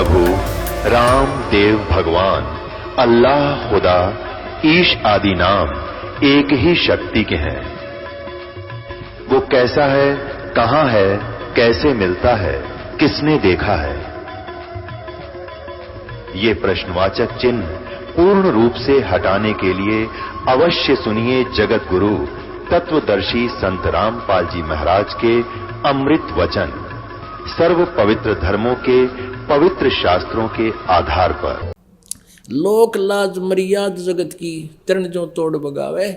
प्रभु राम देव भगवान अल्लाह खुदा ईश आदि नाम एक ही शक्ति के हैं। वो कैसा है, कहां है, कैसे मिलता है, किसने देखा है? ये प्रश्नवाचक चिन्ह पूर्ण रूप से हटाने के लिए अवश्य सुनिए जगत गुरु तत्वदर्शी संत रामपाल जी महाराज के अमृत वचन, सर्व पवित्र धर्मों के पवित्र शास्त्रों के आधार पर। लोक लाज मर्याद जगत की तरण जो तोड़ बगावे,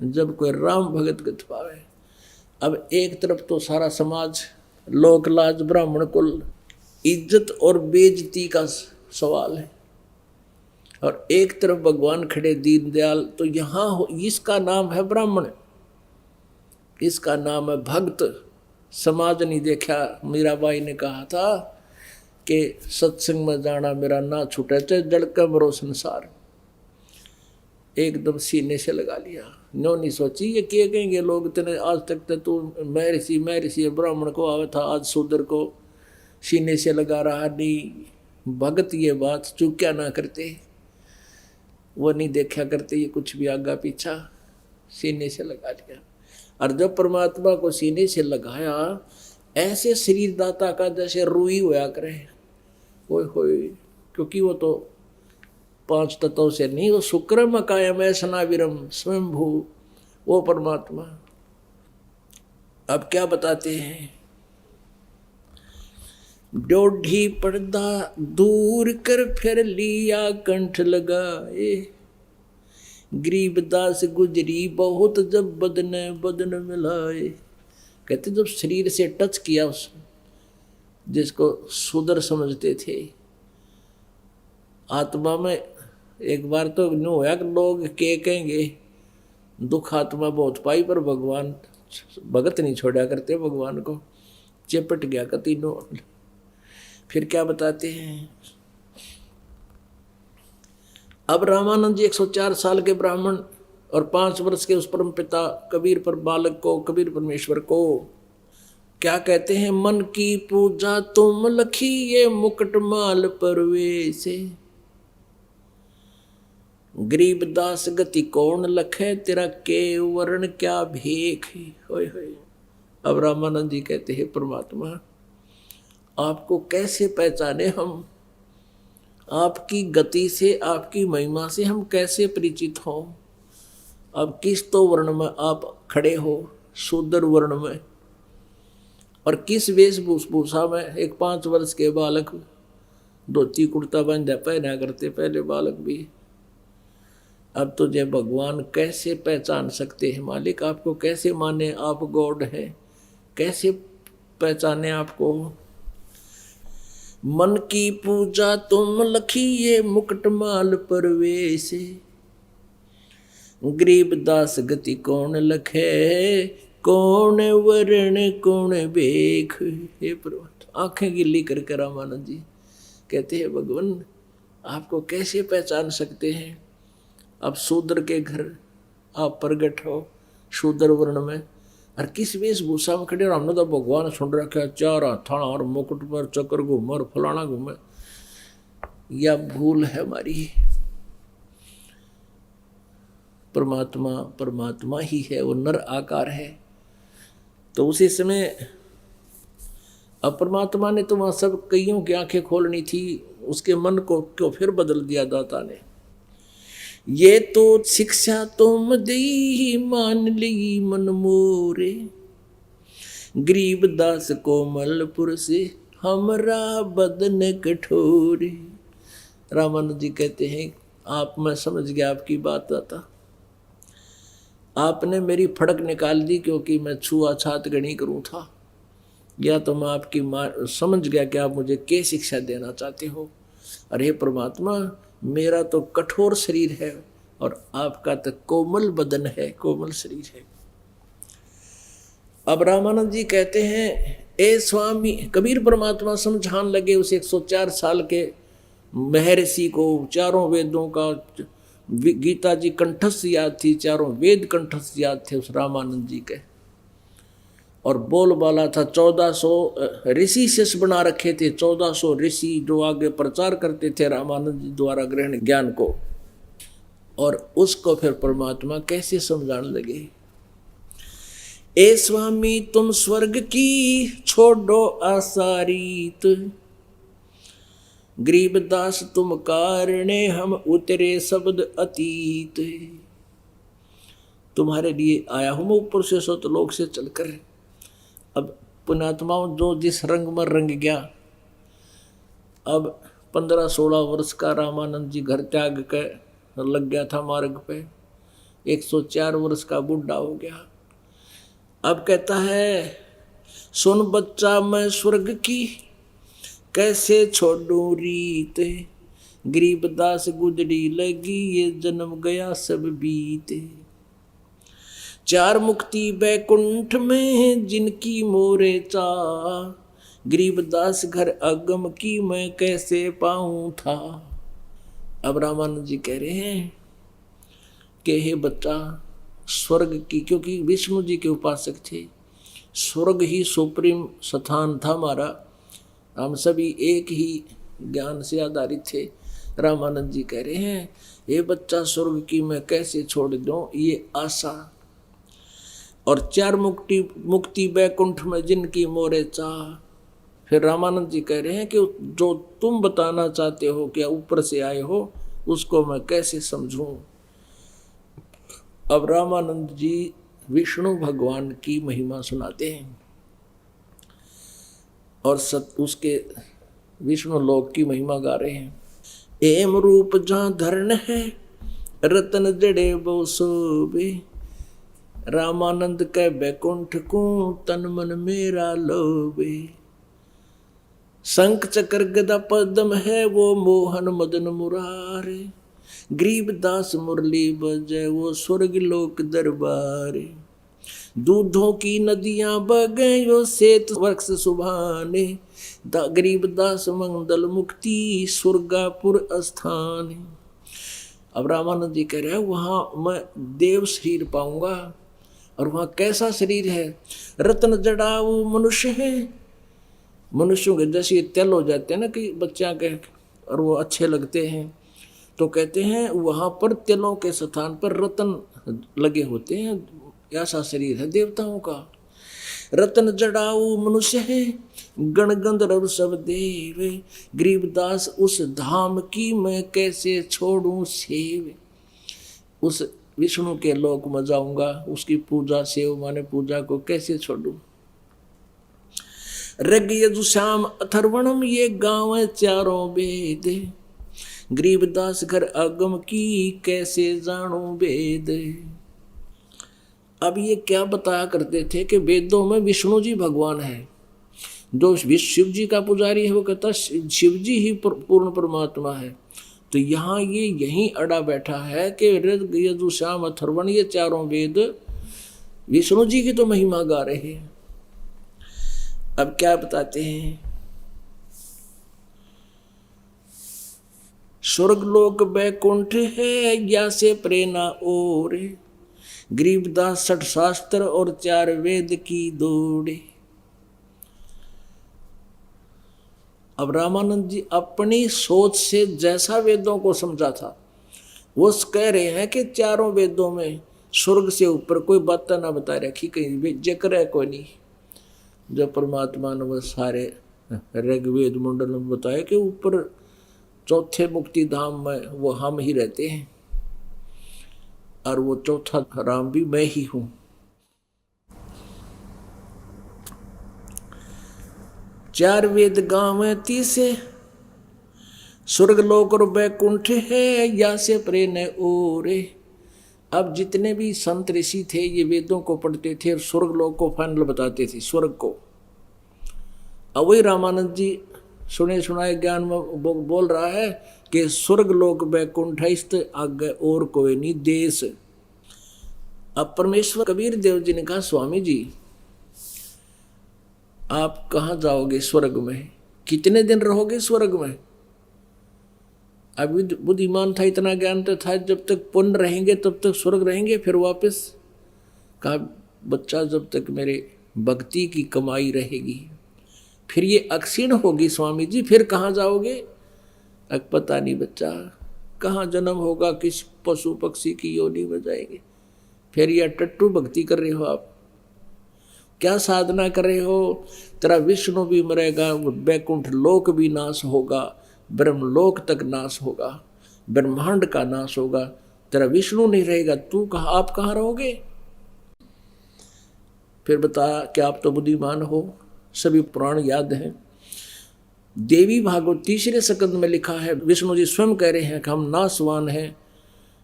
जब कोई राम भगत गत पावे। अब एक तरफ तो सारा समाज लोक लाज ब्राह्मण कुल इज्जत और बेइज्जती का सवाल है, और एक तरफ भगवान खड़े दीनदयाल। तो यहाँ इसका नाम है ब्राह्मण, इसका नाम है भक्त। समाज नहीं देखा। मीराबाई ने कहा था कि सत्संग में जाना मेरा ना छूटे, चाहे जड़का मरो संसार। एकदम सीने से लगा लिया। नो नहीं सोची ये क्या कहेंगे लोग, तेने आज तक तो तू मैं ऋषि ब्राह्मण को आवे था, आज शूद्र को सीने से लगा रहा। नहीं भगत ये बात चूक्या ना करते, वो नहीं देखा करते ये कुछ भी आगा पीछा, सीने से लगा लिया। और जब परमात्मा को सीने से लगाया, ऐसे शरीर दाता का जैसे रूई होया करे। ओए होए, क्योंकि वो तो 5 तत्वों से नहीं, वो शुक्रम कायम है सनाविरम स्वयंभू, वो परमात्मा। अब क्या बताते हैं? डोढ़ी पर्दा दूर कर फिर लिया कंठ लगाए, गरीबदास गुजरी बहुत जब बदन बदन मिलाए। कहते जब शरीर से टच किया उस जिसको शूद्र समझते थे, आत्मा में एक बार तो नो होया कि लोग के कहेंगे दुख आत्मा बहुत पाई, पर भगवान भगत नहीं छोड़ा करते, भगवान को चिपट गया कतीनों। फिर क्या बताते हैं? अब रामानंद जी 104 साल के ब्राह्मण और 5 वर्ष के उस परम पिता कबीर पर बालक को, कबीर परमेश्वर को क्या कहते हैं? मन की पूजा तुम लखी ये मुकुट माल परवेसे, गरीब दास गति कौन लखे, तेरा के वर्ण क्या भेख। होय होय। अब रामानंद जी कहते हैं परमात्मा आपको कैसे पहचाने हम, आपकी गति से, आपकी महिमा से हम कैसे परिचित हों। अब किस तो वर्ण में आप खड़े हो, शूद्र वर्ण में, और किस वेशभूषा में? एक 5 वर्ष के बालक धोती कुर्ता बांधा पहना करते पहले बालक भी। अब तो जय भगवान कैसे पहचान सकते हैं मालिक, आपको कैसे माने आप गॉड हैं, कैसे पहचाने आपको। मन की पूजा तुम लखी ये मुकुट माल परवेसे, गरीब दास गति कौन लखे, कौन वर्ण कौन बेख। हे प्रभु, आंखें गिल्ली करके रामानंद जी कहते हैं भगवान आपको कैसे पहचान सकते हैं। अब शूद्र के घर आप प्रगट हो, शूद्र वर्ण में, और किस वेशभूषा में खड़े। हमने तो भगवान सुन रखा 4 थाना और मुकुट पर चक्कर घूमे और फलाना घूमे। यह भूल है हमारी। परमात्मा परमात्मा ही है, वो नर आकार है। तो उसी समय अब परमात्मा ने तो वहाँ सब कईयों की आंखें खोलनी थी, उसके मन को क्यों फिर बदल दिया दाता ने। ये तो शिक्षा तुम दी मान ली मन मोरे, गरीब दास कोमलपुर से हमरा बदन कठोरे। रामानंद जी कहते हैं आप, मैं समझ गया आपकी बात आता, आपने मेरी फड़क निकाल दी क्योंकि मैं छुआछात गणी करूं था, या तो मैं आपकी समझ गया कि आप मुझे क्या शिक्षा देना चाहते हो। अरे परमात्मा मेरा तो कठोर शरीर है और आपका तो कोमल बदन है, कोमल शरीर है। अब रामानंद जी कहते हैं ए स्वामी, कबीर परमात्मा समझाने लगे उस 104 साल के महर्षि को। चारों वेदों का, गीता जी कंठस्थ याद थी, चारों वेद कंठस्थ याद थे उस रामानंद जी के। और बोलबाला था। 1400 ऋषि शिष्य बना रखे थे, 1400 ऋषि जो आगे प्रचार करते थे रामानंद जी द्वारा ग्रहण ज्ञान को। और उसको फिर परमात्मा कैसे समझाने लगे, ए स्वामी तुम स्वर्ग की छोड़ो आसारीत, गरीबदास तुम कारणे हम उतरे शब्द अतीत। तुम्हारे लिए आया हूं मैं ऊपर से सतलोक से चलकर। अब पुण्यात्माओं जो जिस रंग में रंग गया, अब 15-16 वर्ष का रामानंद जी घर त्याग के लग गया था मार्ग पे, 104 वर्ष का बुढ़ा हो गया। अब कहता है सुन बच्चा मैं स्वर्ग की कैसे छोड़ूं रीत, गरीबदास गुजरी लगी ये जन्म गया सब बीते। 4 मुक्ति बैकुंठ में जिनकी मोरे चाह, गरीबदास घर अगम की मैं कैसे पाऊं था। अब रामानंद जी कह रहे हैं कि हे बच्चा स्वर्ग की, क्योंकि विष्णु जी के उपासक थे, स्वर्ग ही सुप्रीम स्थान था हमारा, हम सभी एक ही ज्ञान से आधारित थे। रामानंद जी कह रहे हैं ये बच्चा स्वर्ग की मैं कैसे छोड़ दूं ये आशा। और 4 मुक्ति बैकुंठ में जिनकी मोरे चाह। फिर रामानंद जी कह रहे हैं कि जो तुम बताना चाहते हो क्या ऊपर से आए हो, उसको मैं कैसे समझूं। अब रामानंद जी विष्णु भगवान की महिमा सुनाते हैं और उसके विष्णु लोक की महिमा गा रहे हैं। एम रूप जहाँ धरण है रतन जड़े बहु शोभे, रामानंद के बैकुंठ को तन मन मेरा लोभे। शंख चक्र गदा पद्म है वो मोहन मदन मुरारे, गरीबदास मुरली बजे वो स्वर्ग लोक दरबारे। दूधों की नदियां बगे यो सेत वृक्ष सुभाने, गरीबदास मंगल मुक्ति स्वर्गापुर स्थान। अब रामानंद जी कह रहे हैं वहां मैं देव शरीर पाऊंगा। और वहां कैसा शरीर है, रत्न जड़ाऊ मनुष्य है। मनुष्यों के जैसे तेल हो जाते हैं ना कि बच्चा के, और वो अच्छे लगते हैं, तो कहते हैं वहां पर तेलों के स्थान पर रत्न लगे होते हैं। ऐसा शरीर है देवताओं का। रत्न जड़ाऊ मनुष्य है गण गंधर्व सब देव, गरीबदास उस धाम की मैं कैसे छोड़ूं सेव। उस विष्णु के लोक में जाऊंगा, उसकी पूजा सेव माने पूजा को कैसे छोड़ूं। ऋग यजुश्याम अथर्वणम ये गाँव है 4 वेद, गरीबदास घर आगम की कैसे जानूं वेद। अब ये क्या बताया करते थे कि वेदों में विष्णु जी भगवान है। जो शिव जी का पुजारी है वो कहता शिव जी ही पूर्ण परमात्मा है। तो यहाँ ये यहीं अड़ा बैठा है कि ऋग यजुश्याम अथर्वण ये 4 वेद विष्णु जी की तो महिमा गा रहे हैं। अब क्या बताते हैं, स्वर्गलोक बैकुंठ है या से प्रेरणा और, गरीबदास 60 शास्त्र और 4 वेद की दौड़े। अब रामानंद जी अपनी सोच से जैसा वेदों को समझा था वो कह रहे हैं कि 4 वेदों में स्वर्ग से ऊपर कोई बात ना बता रखी, कहीं जिक्र है कोई नहीं। जब परमात्मा ने वो सारे ऋग्वेद मंडल में बताया कि ऊपर 4थे मुक्ति धाम में वो हम ही रहते हैं, और वो 4था राम भी मैं ही हूं। चार वेद गाँव है 30, स्वर्गलोक और बैकुंठ है या से प्रेरणा ओरे। अब जितने भी संत ऋषि थे ये वेदों को पढ़ते थे और स्वर्गलोक को फाइनल बताते थे, स्वर्ग को। अब वही रामानंद जी सुने सुनाए ज्ञान में बोल रहा है कि स्वर्गलोक बैकुंठ है, इस आगे और कोई नहीं देश। अब परमेश्वर कबीर देव जी ने कहा स्वामी जी आप कहाँ जाओगे स्वर्ग में, कितने दिन रहोगे स्वर्ग में। अभी बुद्धिमान था, इतना ज्ञान तो था, जब तक पुण्य रहेंगे तब तक स्वर्ग रहेंगे, फिर वापस कहा बच्चा जब तक मेरे भक्ति की कमाई रहेगी। फिर ये अक्षीण होगी स्वामी जी, फिर कहाँ जाओगे? अब पता नहीं बच्चा, कहाँ जन्म होगा, किस पशु पक्षी की योनि में जाएंगे। फिर यह टट्टू भक्ति कर रहे हो आप, क्या साधना कर रहे हो? तेरा विष्णु भी मरेगा, वैकुंठ लोक भी नाश होगा, ब्रह्मलोक तक नाश होगा, ब्रह्मांड का नाश होगा, तेरा विष्णु नहीं रहेगा, तू कहाँ, आप कहाँ रहोगे? फिर बता क्या आप तो बुद्धिमान हो, सभी पुराण याद हैं। देवी भागवत तीसरे स्कंद में लिखा है, विष्णु जी स्वयं कह रहे हैं कि हम नाशवान हैं,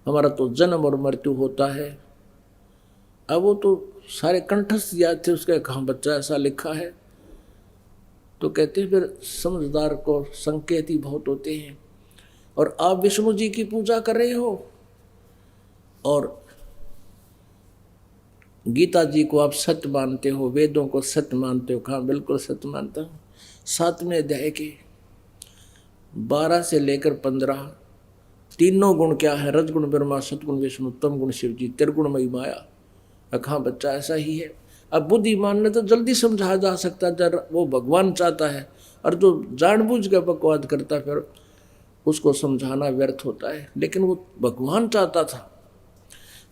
हमारा तो जन्म और मृत्यु होता है। अब वो तो सारे कंठस्थ याद थे उसके, कहाँ बच्चा ऐसा लिखा है? तो कहते हैं फिर समझदार को संकेत ही बहुत होते हैं। और आप विष्णु जी की पूजा कर रहे हो और गीता जी को आप सत्य मानते हो, वेदों को सत्य मानते हो। कहाँ बिल्कुल सत्य मानता हूँ। 7वें अध्याय के 12 से लेकर 15 तीनों गुण क्या है? रजगुण ब्रह्मा, सतगुण विष्णु, तम गुण शिव जी, त्रिगुणमयी माया। कहाँ बच्चा ऐसा ही है। अब बुद्धिमान ने तो जल्दी समझाया जा सकता जब वो भगवान चाहता है, और जो जानबूझ के बकवाद करता फिर उसको समझाना व्यर्थ होता है। लेकिन वो भगवान चाहता था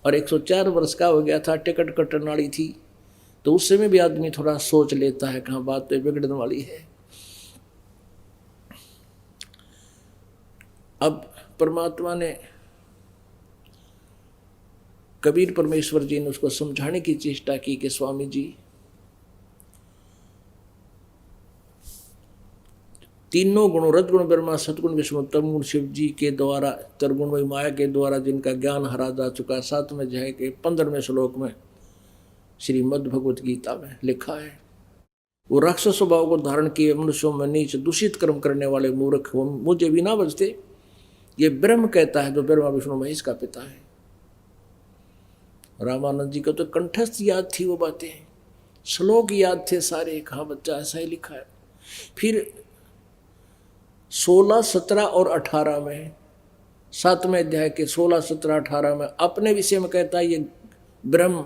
और 104 वर्ष का हो गया था, टिकट कटने वाली थी, तो उस समय भी आदमी थोड़ा सोच लेता है कहाँ बात तो बिगड़ने वाली है। अब परमात्मा ने, कबीर परमेश्वर जी ने उसको समझाने की चेष्टा की कि स्वामी जी, तीनों गुणों रजगुण ब्रह्मा, सतगुण विष्णु, तम गुण शिव जी के द्वारा, त्रिगुणमयी माया के द्वारा जिनका ज्ञान हरा जा चुका, 7वें अध्याय के 15वें श्लोक में श्रीमद् भगवत गीता में लिखा है। वो राक्षस स्वभाव को धारण किए मनुष्यों में नीच दूषित कर्म करने वाले मूर्ख, वो मुझे भी ना बचते। ये ब्रह्म कहता है जो ब्रह्मा विष्णु महेश का पिता है। रामानंद जी को तो कंठस्थ याद थी वो बातें, श्लोक याद थे सारे। कहाँ बच्चा ऐसा ही लिखा है। फिर 16, 17 और 18 में, 7वें अध्याय के 16, 17, 18 में अपने विषय में कहता है ये ब्रह्म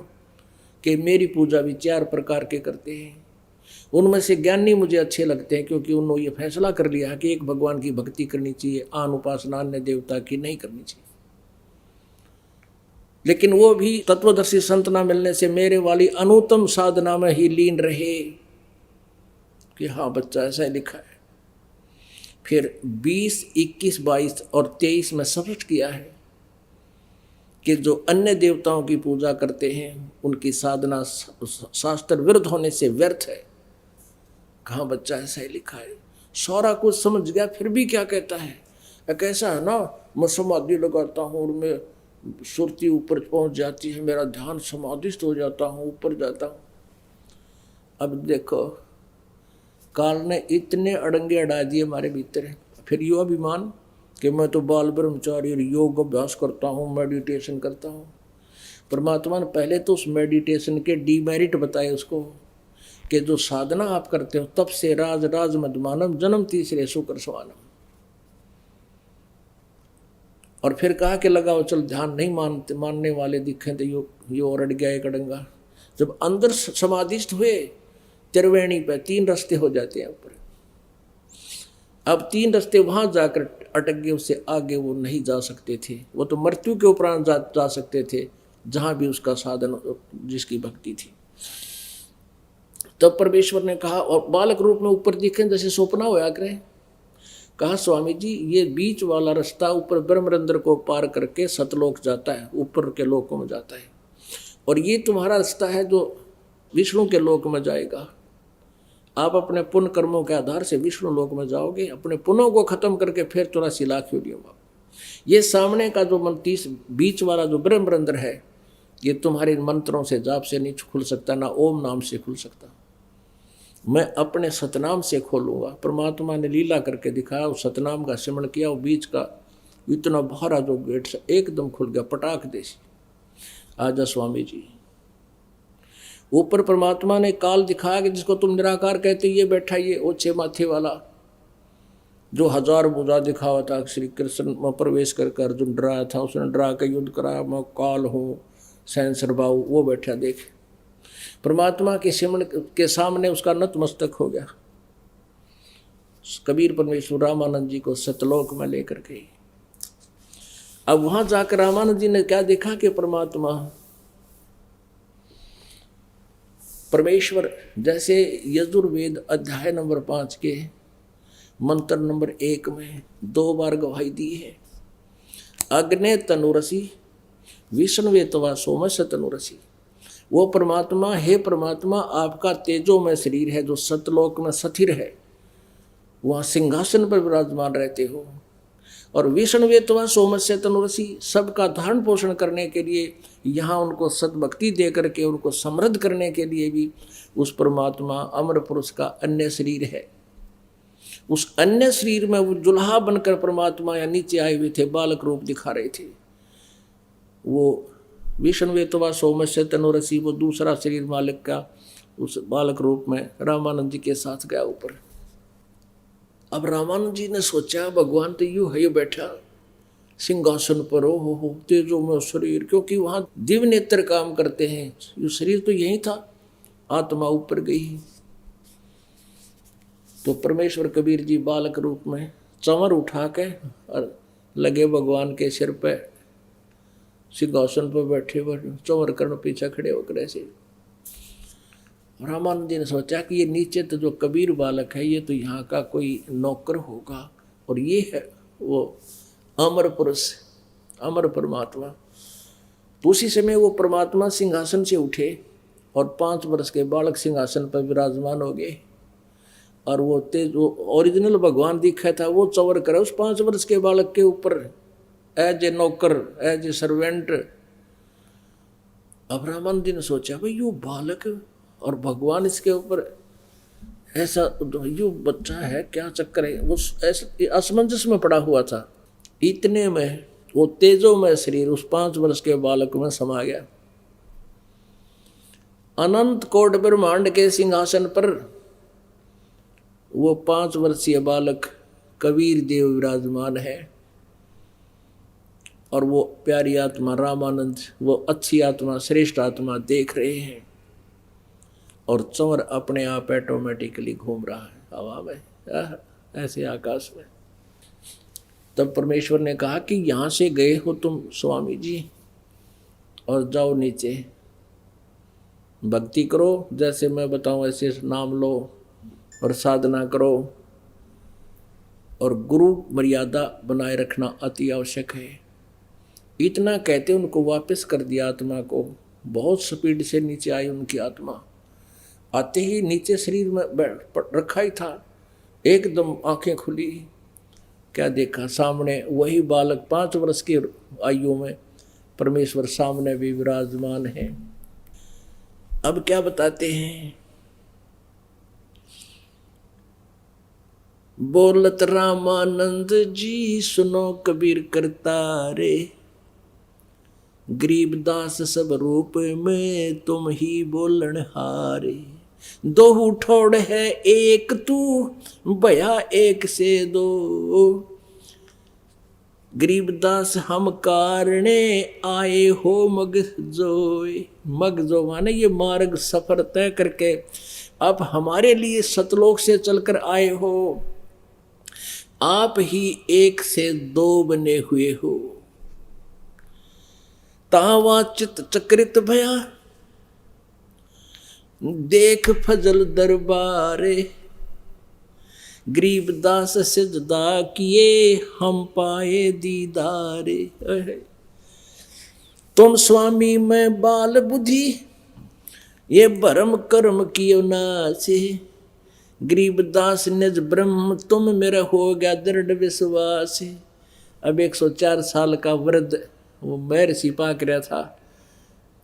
के मेरी पूजा भी 4 प्रकार के करते हैं। उनमें से ज्ञानी मुझे अच्छे लगते हैं क्योंकि उन्होंने ये फैसला कर लिया कि एक भगवान की भक्ति करनी चाहिए, आन उपासना अन्य देवता की नहीं करनी चाहिए। लेकिन वो भी तत्वदर्शी संत ना मिलने से मेरे वाली अनुत्तम साधना में ही लीन रहे। कि हाँ बच्चा ऐसा ही लिखा है। फिर 20, 21, 22 और 23 में स्पष्ट किया है कि जो अन्य देवताओं की पूजा करते हैं उनकी साधना शास्त्र विरुद्ध होने से व्यर्थ है। कहाँ बच्चा ऐसा ही लिखा है। सारा कुछ समझ गया फिर भी क्या कहता है? कैसा है ना, मैं समाधि लगाता हूँ और मैं सुरती ऊपर पहुँच जाती है, मेरा ध्यान समाधिस्थ हो जाता हूँ, ऊपर जाता हूँ। अब देखो काल ने इतने अड़ंगे अड़ा दिए हमारे भीतर। फिर यो अभिमान कि मैं तो बाल ब्रह्मचारी और योग अभ्यास करता हूँ, मेडिटेशन करता हूँ। परमात्मा ने पहले तो उस मेडिटेशन के डीमेरिट बताए उसको कि जो साधना आप करते हो तब से राज राज मधमानम जन्म तीसरे शुक्र स्वानम। और फिर कहा कि लगाओ चल ध्यान नहीं मानने वाले दिखे तो यो अड़ गया एक अड़ंगा। जब अंदर समाधिस्थ हुए त्रिवेणी पे 3 रास्ते हो जाते हैं ऊपर। अब 3 रास्ते वहां जाकर अटक गए, उससे आगे वो नहीं जा सकते थे। वो तो मृत्यु के उपरांत जा सकते थे जहां भी उसका साधन जिसकी भक्ति थी। तब परमेश्वर ने कहा और बालक रूप में ऊपर दिखे जैसे स्वप्न होया करे। कहा स्वामी जी ये बीच वाला रास्ता ऊपर ब्रह्मरंध्र को पार करके सतलोक जाता है, ऊपर के लोकों में जाता है। और ये तुम्हारा रास्ता है जो विष्णु के लोक में जाएगा। आप अपने पुण्य कर्मों के आधार से विष्णु लोक में जाओगे। अपने पुण्यों को खत्म करके फिर 84 लाख योनियों में। ये सामने का जो 30 बीच वाला जो ब्रह्मरंध्र है ये तुम्हारे मंत्रों से जाप से नहीं खुल सकता, ना ओम नाम से खुल सकता। मैं अपने सतनाम से खोलूंगा। परमात्मा ने लीला करके दिखाया, उस सतनाम का सिमरण किया, वो बीच का इतना भारा जो गेट से एकदम खुल गया, पटाख देसी। आजा स्वामी जी। ऊपर परमात्मा ने काल दिखाया कि जिसको तुम निराकार कहते, ये बैठा ये ओछे माथे वाला जो 1000 भुजा दिखा हुआ था। श्री कृष्ण में प्रवेश करके अर्जुन डराया था, उसने डरा के युद्ध कराया, मैं काल हूँ सहस्र बाहु, वो बैठा देख। परमात्मा के सिमरन के सामने उसका नतमस्तक हो गया। कबीर परमेश्वर रामानंद जी को सतलोक में लेकर गए। अब वहां जाकर रामानंद जी ने क्या देखा कि परमात्मा परमेश्वर जैसे यजुर्वेद अध्याय नंबर 5 के मंत्र नंबर 1 में 2 बार गवाही दी है, अग्ने तनुरसी विष्णुवे तवा सोमस्य तनुरसी। वो परमात्मा, हे परमात्मा, आपका तेजोमय शरीर है जो सतलोक में स्थिर है, वहाँ सिंहासन पर विराजमान रहते हो, और विष्णुवे तवा सोमस्य तनुरसी, सबका धारण पोषण करने के लिए, यहाँ उनको सद्भक्ति दे करके उनको समृद्ध करने के लिए भी उस परमात्मा अमर पुरुष का अन्य शरीर है। उस अन्य शरीर में वो जुल्हा बनकर परमात्मा या नीचे आए हुए थे, बालक रूप दिखा रहे थे। वो विष्णुवे तवा सोमस्य तनुरसी, वो दूसरा शरीर मालिक का उस बालक रूप में रामानंद जी के साथ गया ऊपर। अब रामानंद जी ने सोचा भगवान तो यूं है बैठा सिंहासन पर, हो तेजो में शरीर, क्योंकि वहां दिव्य नेत्र काम करते हैं, ये शरीर तो यही था, आत्मा ऊपर गई। तो परमेश्वर कबीर जी बालक रूप में चंवर उठा के और लगे भगवान के सिर पे, सिंहासन पर बैठे चंवर कर्ण पीछे खड़े होकर ऐसे। रामानंद जी ने सोचा कि ये नीचे तो जो कबीर बालक है ये तो यहाँ का कोई नौकर होगा, और ये है वो अमर पुरुष, अमर परमात्मा। तो उसी समय वो परमात्मा सिंहासन से उठे और 5 वर्ष के बालक सिंहासन पर विराजमान हो गए, और वो तेज वो ओरिजिनल भगवान दिखा था, वो चंवर करे उस 5 वर्ष के बालक के ऊपर एज ए नौकर, एज ए सर्वेंट। अब रामानंद जी ने सोचा भाई यो बालक और भगवान इसके ऊपर ऐसा, यो बच्चा है, क्या चक्कर है। वो ऐसे असमंजस में पड़ा हुआ था। इतने में वो तेजो में शरीर उस 5 वर्ष के बालक में समा गया। अनंत कोट ब्रह्मांड के सिंहासन पर वो 5 वर्षीय बालक कबीर देव विराजमान है, और वो प्यारी आत्मा रामानंद, वो अच्छी आत्मा, श्रेष्ठ आत्मा देख रहे हैं, और चंवर अपने आप ऑटोमेटिकली घूम रहा है हवा में, ऐसे आकाश में। तब परमेश्वर ने कहा कि यहाँ से गए हो तुम स्वामी जी, और जाओ नीचे भक्ति करो, जैसे मैं बताऊं ऐसे नाम लो और साधना करो, और गुरु मर्यादा बनाए रखना अति आवश्यक है। इतना कहते उनको वापस कर दिया आत्मा को। बहुत स्पीड से नीचे आई उनकी आत्मा। आते ही नीचे शरीर में रखा ही था, एकदम आंखें खुली, क्या देखा सामने वही बालक 5 वर्ष की आयु में परमेश्वर सामने भी विराजमान है। अब क्या बताते हैं, बोलत रामानंद जी सुनो कबीर करतारे, गरीबदास सब रूप में तुम ही बोलन हारे। 2 ठोड़ है एक तू, भया एक से 2, गरीबदास हम कारणे आए हो मगजोय। मगजो माने ये मार्ग सफर तय करके आप हमारे लिए सतलोक से चलकर आए हो। आप ही 1 से 2 बने हुए हो। तावा चित चक्रित भया देख फजल दरबारे, गरीबदास सिजदा किए हम पाए दीदारे। तुम स्वामी मैं बाल बुद्धि ये भरम कर्म कियो नासे, गरीबदास निज ब्रह्म तुम मेरा हो गया दृढ़ विश्वास। अब 104 साल का वृद्ध वो महर्षि पाक रहा था,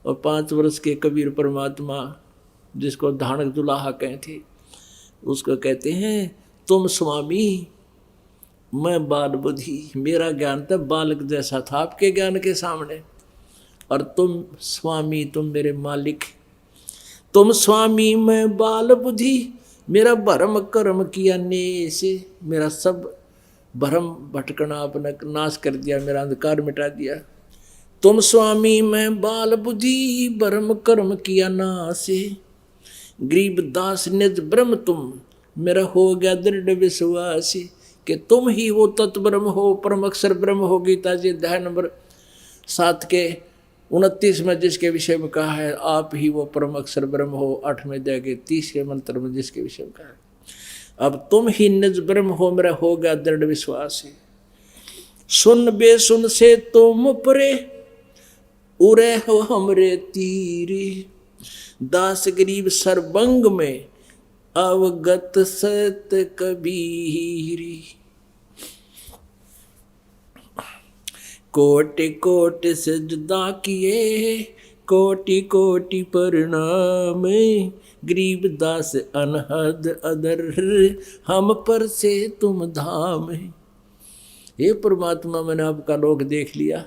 और 5 वर्ष के कबीर परमात्मा जिसको धानक दुलाहा कहे थे, उसको कहते हैं तुम स्वामी मैं बाल बुद्धि। मेरा ज्ञान तो बालक जैसा था आपके ज्ञान के सामने, और तुम स्वामी तुम मेरे मालिक। तुम स्वामी मैं बाल बुद्धि, मेरा भरम कर्म किया नेस, मेरा सब भरम भटकना आपने नाश कर दिया, मेरा अंधकार मिटा दिया। तुम स्वामी मैं बाल बुद्धि, भरम कर्म किया नाश, गरीबदास निज ब्रह्म तुम, मेरा हो गया दृढ़ विश्वासी कि तुम ही वो तत्व ब्रह्म हो, परम अक्षर ब्रह्म हो। गीता जी अध्याय नंबर 7 के 29 में जिसके विषय में कहा है आप ही वो परम अक्षर ब्रह्म हो, 8वें अध्याय के 30वें मंत्र में जिसके विषय में कहा है अब तुम ही निज ब्रह्म हो, मेरा हो गया दृढ़ विश्वास है। सुन बेसुन से तुम परे, उरे हो हमरे तीरी, दास गरीब सरबंग में अवगत सत कबीरी। कोटि कोटि सजदा किए, कोटि कोटि प्रणाम, गरीबदास अनहद अदर, हम पर से तुम धाम। हे परमात्मा, मैंने आपका लोक देख लिया,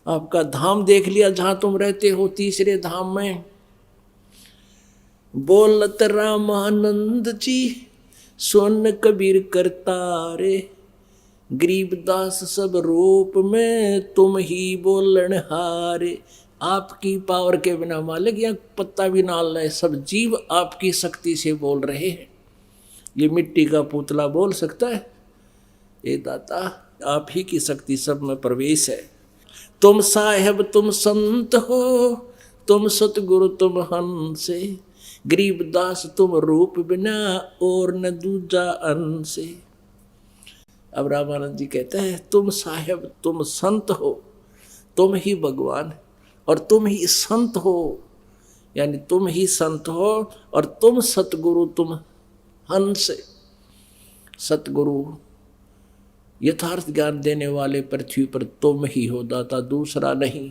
आपका धाम देख लिया जहां तुम रहते हो, तीसरे धाम में। बोलत रामानंद जी सुन कबीर करतारे, गरीबदास सब रूप में तुम ही बोलन हारे। आपकी पावर के बिना मालिक या पत्ता भी ना ले, सब जीव आपकी शक्ति से बोल रहे हैं। ये मिट्टी का पुतला बोल सकता है? ये दाता आप ही की शक्ति सब में प्रवेश है। तुम साहेब तुम संत हो, तुम सतगुरु तुम हंस, गरीबदास तुम रूप बिना और न दूजा अंश। अब रामानंद जी कहते हैं तुम साहेब तुम संत हो, तुम ही भगवान और तुम ही संत हो, यानी तुम ही संत हो और तुम सतगुरु तुम हंस। सतगुरु यथार्थ ज्ञान देने वाले पृथ्वी पर तुम ही हो दाता, दूसरा नहीं।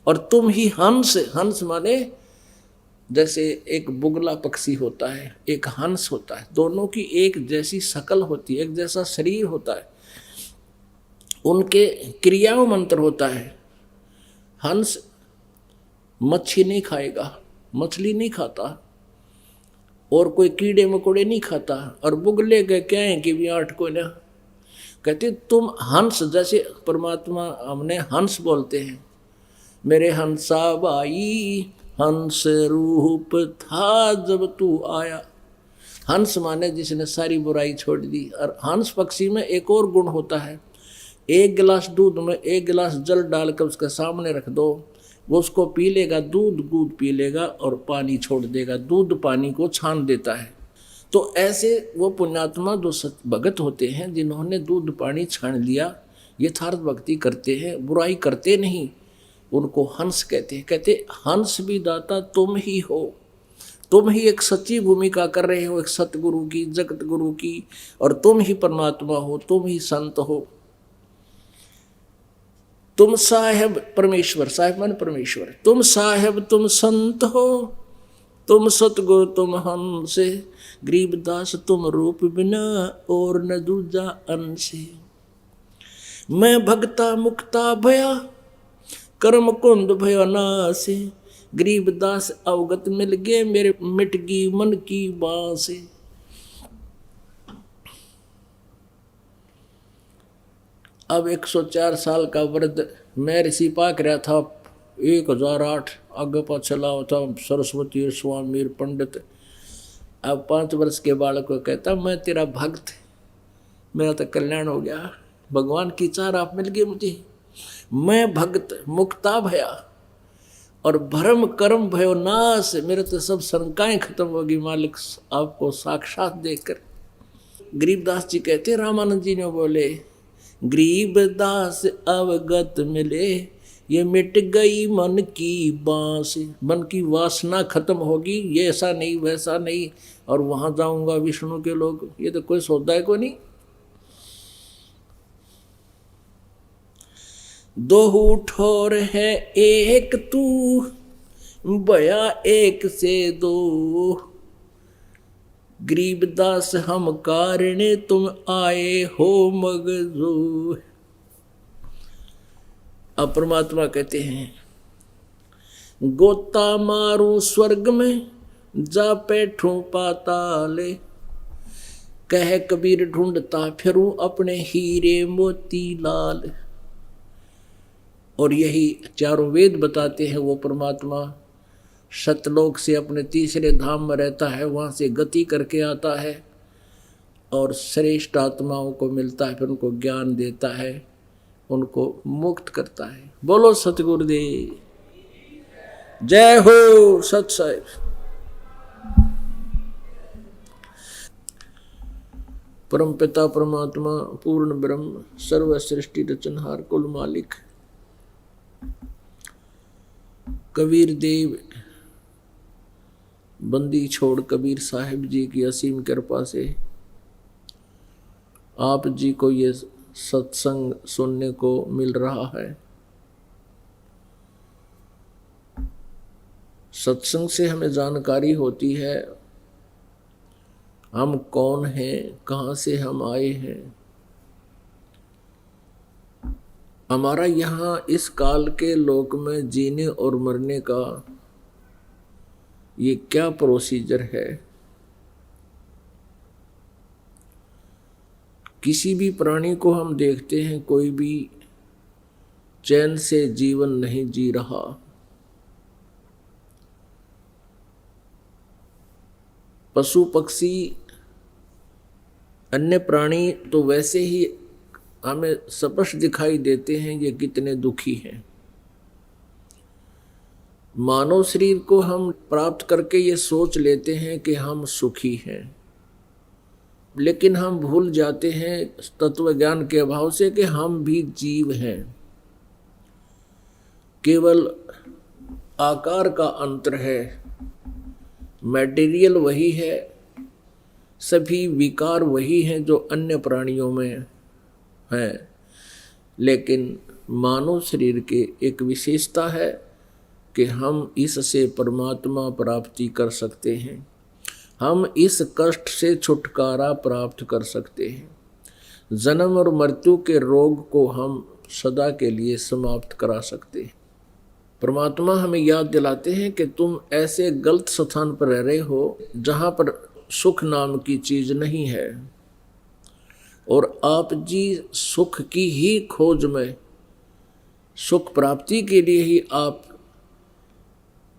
और तुम ही हंस, हंस माने जैसे एक बुगला पक्षी होता है, एक हंस होता है, दोनों की एक जैसी शकल होती है, एक जैसा शरीर होता है, उनके क्रियाओं मंत्र होता है। हंस मच्छी नहीं खाएगा, मछली नहीं खाता और कोई कीड़े मकोड़े नहीं खाता, और बुगले के क्या है कि भी आठ को ना कहते तुम हंस, जैसे परमात्मा हमने हंस बोलते हैं, मेरे हंसा भाई हंस रूप था जब तू आया। हंस माने जिसने सारी बुराई छोड़ दी। और हंस पक्षी में एक और गुण होता है, एक गिलास दूध में एक गिलास जल डालकर उसके सामने रख दो, वो उसको पी लेगा, दूध पी लेगा और पानी छोड़ देगा, दूध पानी को छान देता है। तो ऐसे वो पुण्यात्मा जो भगत होते हैं जिन्होंने दूध पानी छान लिया, यथार्थ भक्ति करते हैं, बुराई करते नहीं, उनको हंस कहते हैं। कहते हंस भी दाता तुम ही हो, तुम ही एक सच्ची भूमिका कर रहे हो, एक सतगुरु की, जगत गुरु की, और तुम ही परमात्मा हो, तुम ही संत हो। तुम साहेब परमेश्वर, साहेब मान परमेश्वर, तुम साहेब तुम संत हो, तुम सतगुरु तुम हंस, गरीबदास तुम रूप बिना और न दूजा अंश। मैं भगता मुक्ता भया, कर्म कुंद भयो नाश, गरीबदास अवगत मिल गए, मेरे मिट गई मन की बांस। अब 104 साल का वृद्ध मैं ऋषि पाक रहा था, 1008 आगे पाछे लाओ था, सरस्वती स्वामी पंडित। अब 5 वर्ष के बालक को कहता मैं तेरा भक्त, मेरा तो कल्याण हो गया, भगवान की चार आप मिल गए मुझे। मैं भक्त मुक्ता भया और भरम कर्म भयो नाश, मेरे तो सब शंकाएं खत्म होगी मालिक आपको साक्षात देखकर। गरीबदास जी कहते, रामानंद जी ने बोले गरीबदास अवगत मिले, ये मिट गई मन की बांस, मन की वासना खत्म होगी, ये ऐसा नहीं वैसा नहीं और वहां जाऊंगा विष्णु के लोग, ये तो कोई सौदा है को नहीं। दो ठोर है एक तू, बया एक से दो, गरीबदास हम कारणे तुम आए हो मगजो। अब परमात्मा कहते हैं गोता मारू स्वर्ग में, जा बैठूं पाताले, कह कबीर ढूंढता फिरूं अपने हीरे मोती लाल। और यही चारों वेद बताते हैं वो परमात्मा सतलोक से अपने तीसरे धाम में रहता है, वहाँ से गति करके आता है और श्रेष्ठ आत्माओं को मिलता है, फिर उनको ज्ञान देता है, उनको मुक्त करता है। बोलो सतगुरुदेव जय हो सत साहिब। परम पिता परमात्मा पूर्ण ब्रह्म सर्व सृष्टि रचनहार कुल मालिक कबीर देव बंदी छोड़ कबीर साहिब जी की असीम कृपा से आप जी को ये सत्संग सुनने को मिल रहा है। सत्संग से हमें जानकारी होती है हम कौन हैं, कहाँ से हम आए हैं, हमारा यहाँ इस काल के लोक में जीने और मरने का ये क्या प्रोसीजर है। किसी भी प्राणी को हम देखते हैं, कोई भी चैन से जीवन नहीं जी रहा। पशु पक्षी अन्य प्राणी तो वैसे ही हमें स्पष्ट दिखाई देते हैं ये कितने दुखी हैं। मानव शरीर को हम प्राप्त करके ये सोच लेते हैं कि हम सुखी हैं, लेकिन हम भूल जाते हैं तत्व ज्ञान के अभाव से कि हम भी जीव हैं। केवल आकार का अंतर है, मटेरियल वही है, सभी विकार वही हैं जो अन्य प्राणियों में हैं, लेकिन मानव शरीर के एक विशेषता है कि हम इससे परमात्मा प्राप्ति कर सकते हैं, हम इस कष्ट से छुटकारा प्राप्त कर सकते हैं, जन्म और मृत्यु के रोग को हम सदा के लिए समाप्त करा सकते हैं। परमात्मा हमें याद दिलाते हैं कि तुम ऐसे गलत स्थान पर रह रहे हो जहाँ पर सुख नाम की चीज नहीं है, और आप जी सुख की ही खोज में, सुख प्राप्ति के लिए ही आप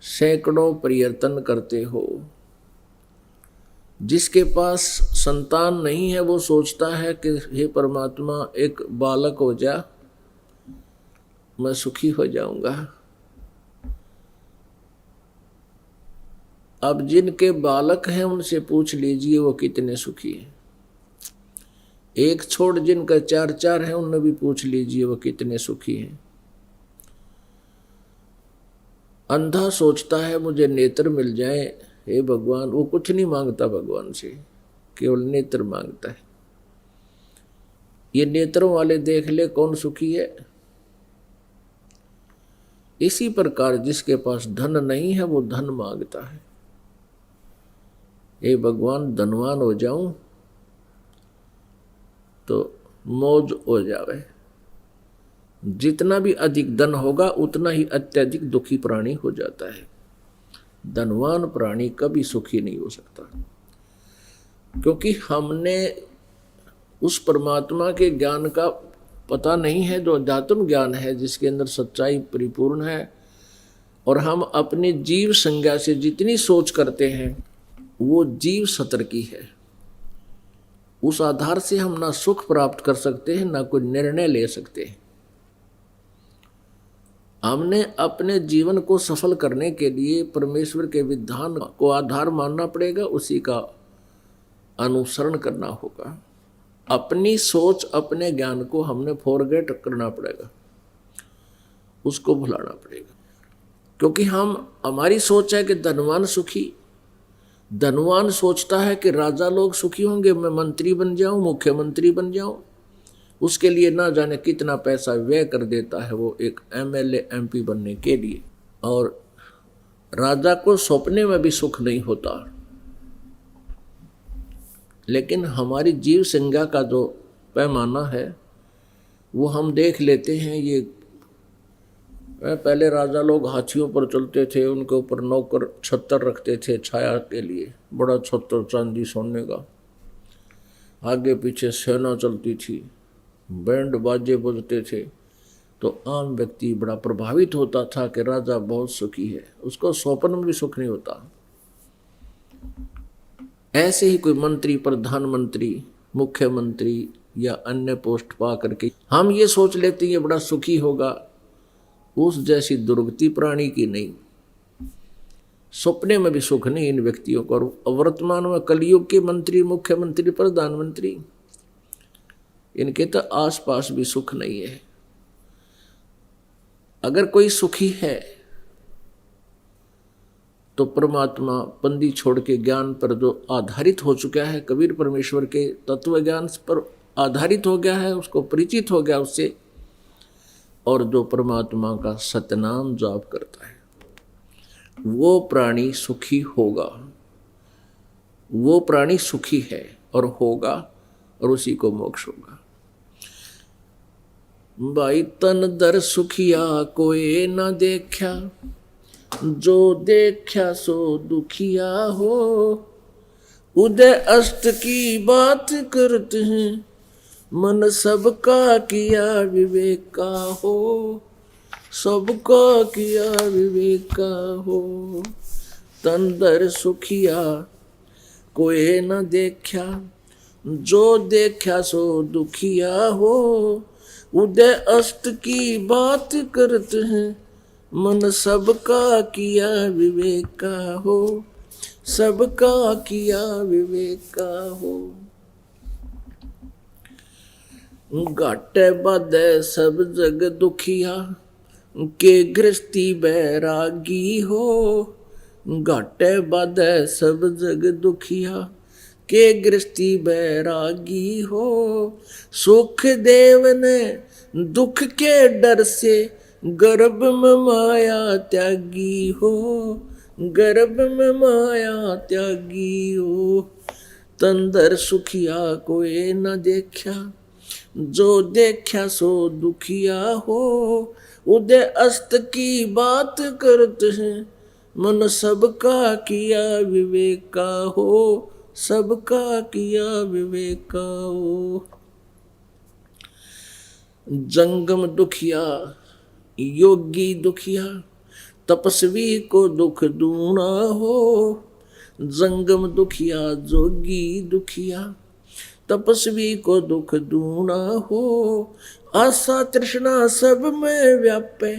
सैकड़ों प्रयत्न करते हो। जिसके पास संतान नहीं है वो सोचता है कि हे परमात्मा एक बालक हो जा, मैं सुखी हो जाऊंगा। अब जिनके बालक हैं उनसे पूछ लीजिए वो कितने सुखी हैं। एक छोड़ जिनका 4-4 है उनने भी पूछ लीजिए वो कितने सुखी हैं। अंधा सोचता है मुझे नेत्र मिल जाए, हे भगवान, वो कुछ नहीं मांगता भगवान से, केवल नेत्र मांगता है। ये नेत्रों वाले देख ले कौन सुखी है। इसी प्रकार जिसके पास धन नहीं है वो धन मांगता है, हे भगवान धनवान हो जाऊं तो मौज हो जावे। जितना भी अधिक धन होगा उतना ही अत्यधिक दुखी प्राणी हो जाता है। धनवान प्राणी कभी सुखी नहीं हो सकता, क्योंकि हमने उस परमात्मा के ज्ञान का पता नहीं है जो अध्यात्म ज्ञान है, जिसके अंदर सच्चाई परिपूर्ण है। और हम अपनी जीव संज्ञा से जितनी सोच करते हैं वो जीव सतर की है। उस आधार से हम ना सुख प्राप्त कर सकते हैं ना कोई निर्णय ले सकते हैं। हमने अपने जीवन को सफल करने के लिए परमेश्वर के विधान को आधार मानना पड़ेगा, उसी का अनुसरण करना होगा। अपनी सोच अपने ज्ञान को हमने फॉरगेट करना पड़ेगा, उसको भुलाना पड़ेगा। क्योंकि हमारी सोच है कि धनवान सुखी, धनवान सोचता है कि राजा लोग सुखी होंगे, मैं मंत्री बन जाऊं, मुख्यमंत्री बन जाऊं। उसके लिए ना जाने कितना पैसा व्यय कर देता है वो एक MLA MP बनने के लिए, और राजा को सपने में भी सुख नहीं होता। लेकिन हमारी जीव संज्ञा का जो पैमाना है वो हम देख लेते हैं। ये पहले राजा लोग हाथियों पर चलते थे, उनके ऊपर नौकर छत्तर रखते थे छाया के लिए, बड़ा छत्तर चांदी सोने का, आगे पीछे सेना चलती थी, बैंड बाजे बजते थे, तो आम व्यक्ति बड़ा प्रभावित होता था कि राजा बहुत सुखी है, उसको स्वप्न में भी सुख नहीं होता। ऐसे ही कोई मंत्री, प्रधानमंत्री, मुख्यमंत्री या अन्य पोस्ट पा करके हम ये सोच लेते हैं ये बड़ा सुखी होगा, उस जैसी दुर्गति प्राणी की नहीं। सपने में भी सुख नहीं इन व्यक्तियों को। और वर्तमान में कलयुग के मंत्री, मुख्यमंत्री, प्रधानमंत्री, इनके तो आसपास भी सुख नहीं है। अगर कोई सुखी है तो परमात्मा पंदी छोड़ के ज्ञान पर जो आधारित हो चुका है, कबीर परमेश्वर के तत्व ज्ञान पर आधारित हो गया है, उसको परिचित हो गया उससे, और जो परमात्मा का सतनाम जाप करता है, वो प्राणी सुखी होगा। वो प्राणी सुखी है और होगा, और उसी को मोक्ष होगा। भाई तन दर सुखिया कोई न देखा, जो देखा सो दुखिया हो। उदय अष्ट की बात करते हैं, मन सबका किया विवेक का हो। सबका किया विवेक का हो। तन दर सुखिया कोई न देखा, जो देखा सो दुखिया हो। उदय अष्ट की बात करते हैं, मन सबका किया विवेक का हो। सबका किया विवेक का हो। घाटे बाधे सब जग दुखिया, के गृहस्थी बैरागी हो। घाटे बाधे सब जग दुखिया, के गृहस्थी बैरागी हो। सुख देव ने दुख के डर से, गर्भ में माया त्यागी हो। गर्भ में माया त्यागी हो। तंदर सुखिया कोई न देखा, जो देखा सो दुखिया हो। उदय अस्त की बात करते हैं, मन सबका किया विवेक का हो। सबका किया विवेक का हो। जंगम दुखिया योगी दुखिया, तपस्वी को दुख दूना हो। जंगम दुखिया जोगी दुखिया, तपस्वी को दुख दूना हो। आशा तृष्णा सब में व्यापे,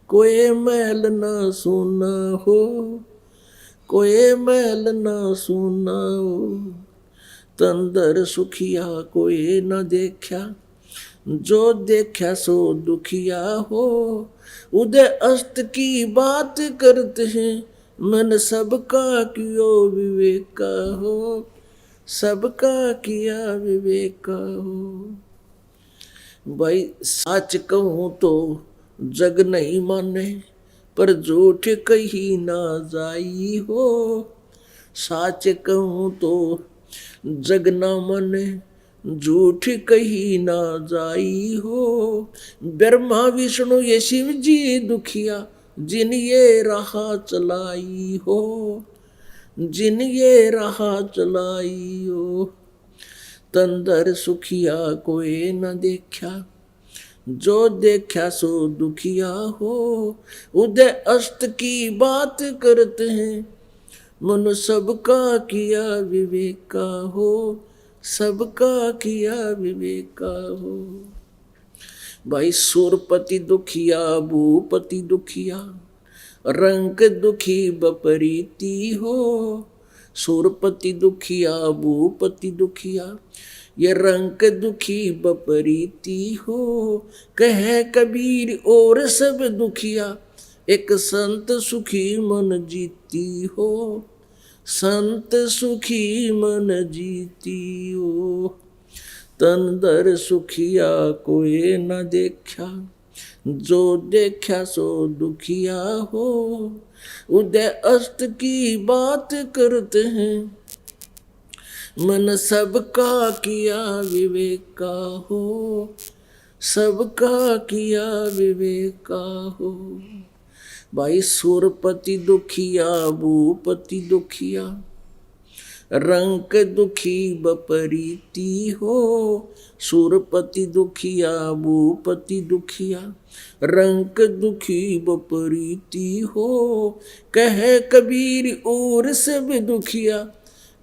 कोई मैल न सुना हो। कोई मैल न सुना हो। तंदर सुखिया कोई न देखा, जो देखा सो दुखिया हो। उदय अस्त की बात करते हैं, मन सबका कियो विवेक का हो। सबका किया विवेक का हो। भाई सच कहूं तो जग नहीं माने, पर झूठ कही ना जाई हो। सच कहूं तो जग ना माने, झूठ कही ना जाई हो। ब्रह्मा विष्णु ये शिव जी दुखिया, जिन ये राह चलाई हो। जिन ये राह चलाई हो। तंदर सुखिया कोई न देखा, जो देखा सो दुखिया हो। उदय अष्ट की बात करते हैं, मन सबका किया विवेक का हो। सबका किया विवेक का हो। भाई सुरपति दुखिया भूपति दुखिया, रंग दुखी बपरीती हो। सुरपति दुखिया भूपति दुखिया, ये रंग दुखी बपरीती हो। कहे कबीर और सब दुखिया, एक संत सुखी मन जीती हो। संत सुखी मन जीती हो। तन दर सुखिया कोई न देखा, जो देखा सो दुखिया हो। उदय अष्ट की बात करते हैं, मन सबका किया विवेक का हो। सबका किया विवेक का हो। भाई सुरपति दुखिया भूपति दुखिया, रंक दुखी बपरीती हो, सुरपति दुखिया भूपति दुखिया। रंक दुखी बपरीती हो, कहे कबीर और सब दुखिया।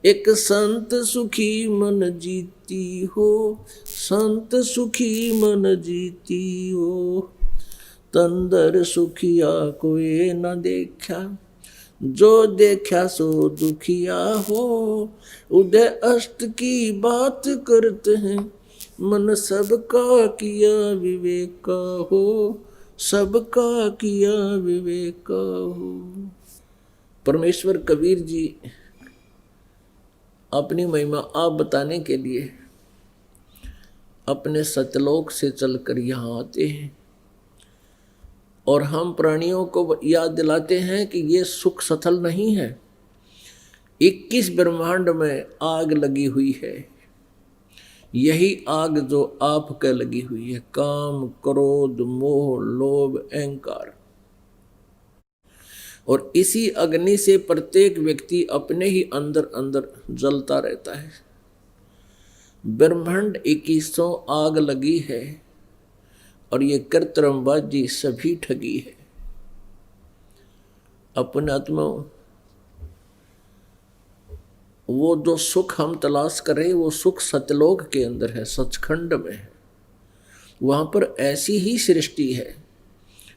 एक संत सुखी मन जीती हो, संत सुखी मन जीती हो। तंदर सुखिया कोई न देखा, जो देखा सो दुखिया हो। उदय अष्ट की बात करते हैं, मन सबका किया विवेक हो, सबका किया विवेक हो। परमेश्वर कबीर जी अपनी महिमा आप बताने के लिए अपने सतलोक से चलकर यहाँ आते हैं और हम प्राणियों को याद दिलाते हैं कि ये सुख सथल नहीं है। 21 ब्रह्मांड में आग लगी हुई है, यही आग जो आपके लगी हुई है, काम क्रोध मोह लोभ अहंकार। और इसी अग्नि से प्रत्येक व्यक्ति अपने ही अंदर अंदर जलता रहता है। ब्रह्मांड 21 आग लगी है और ये कृत्रिमबाजी सभी ठगी है। अपने आत्मा वो जो सुख हम तलाश कर रहे हैं वो सुख सतलोक के अंदर है, सचखंड में है। वहां पर ऐसी ही सृष्टि है,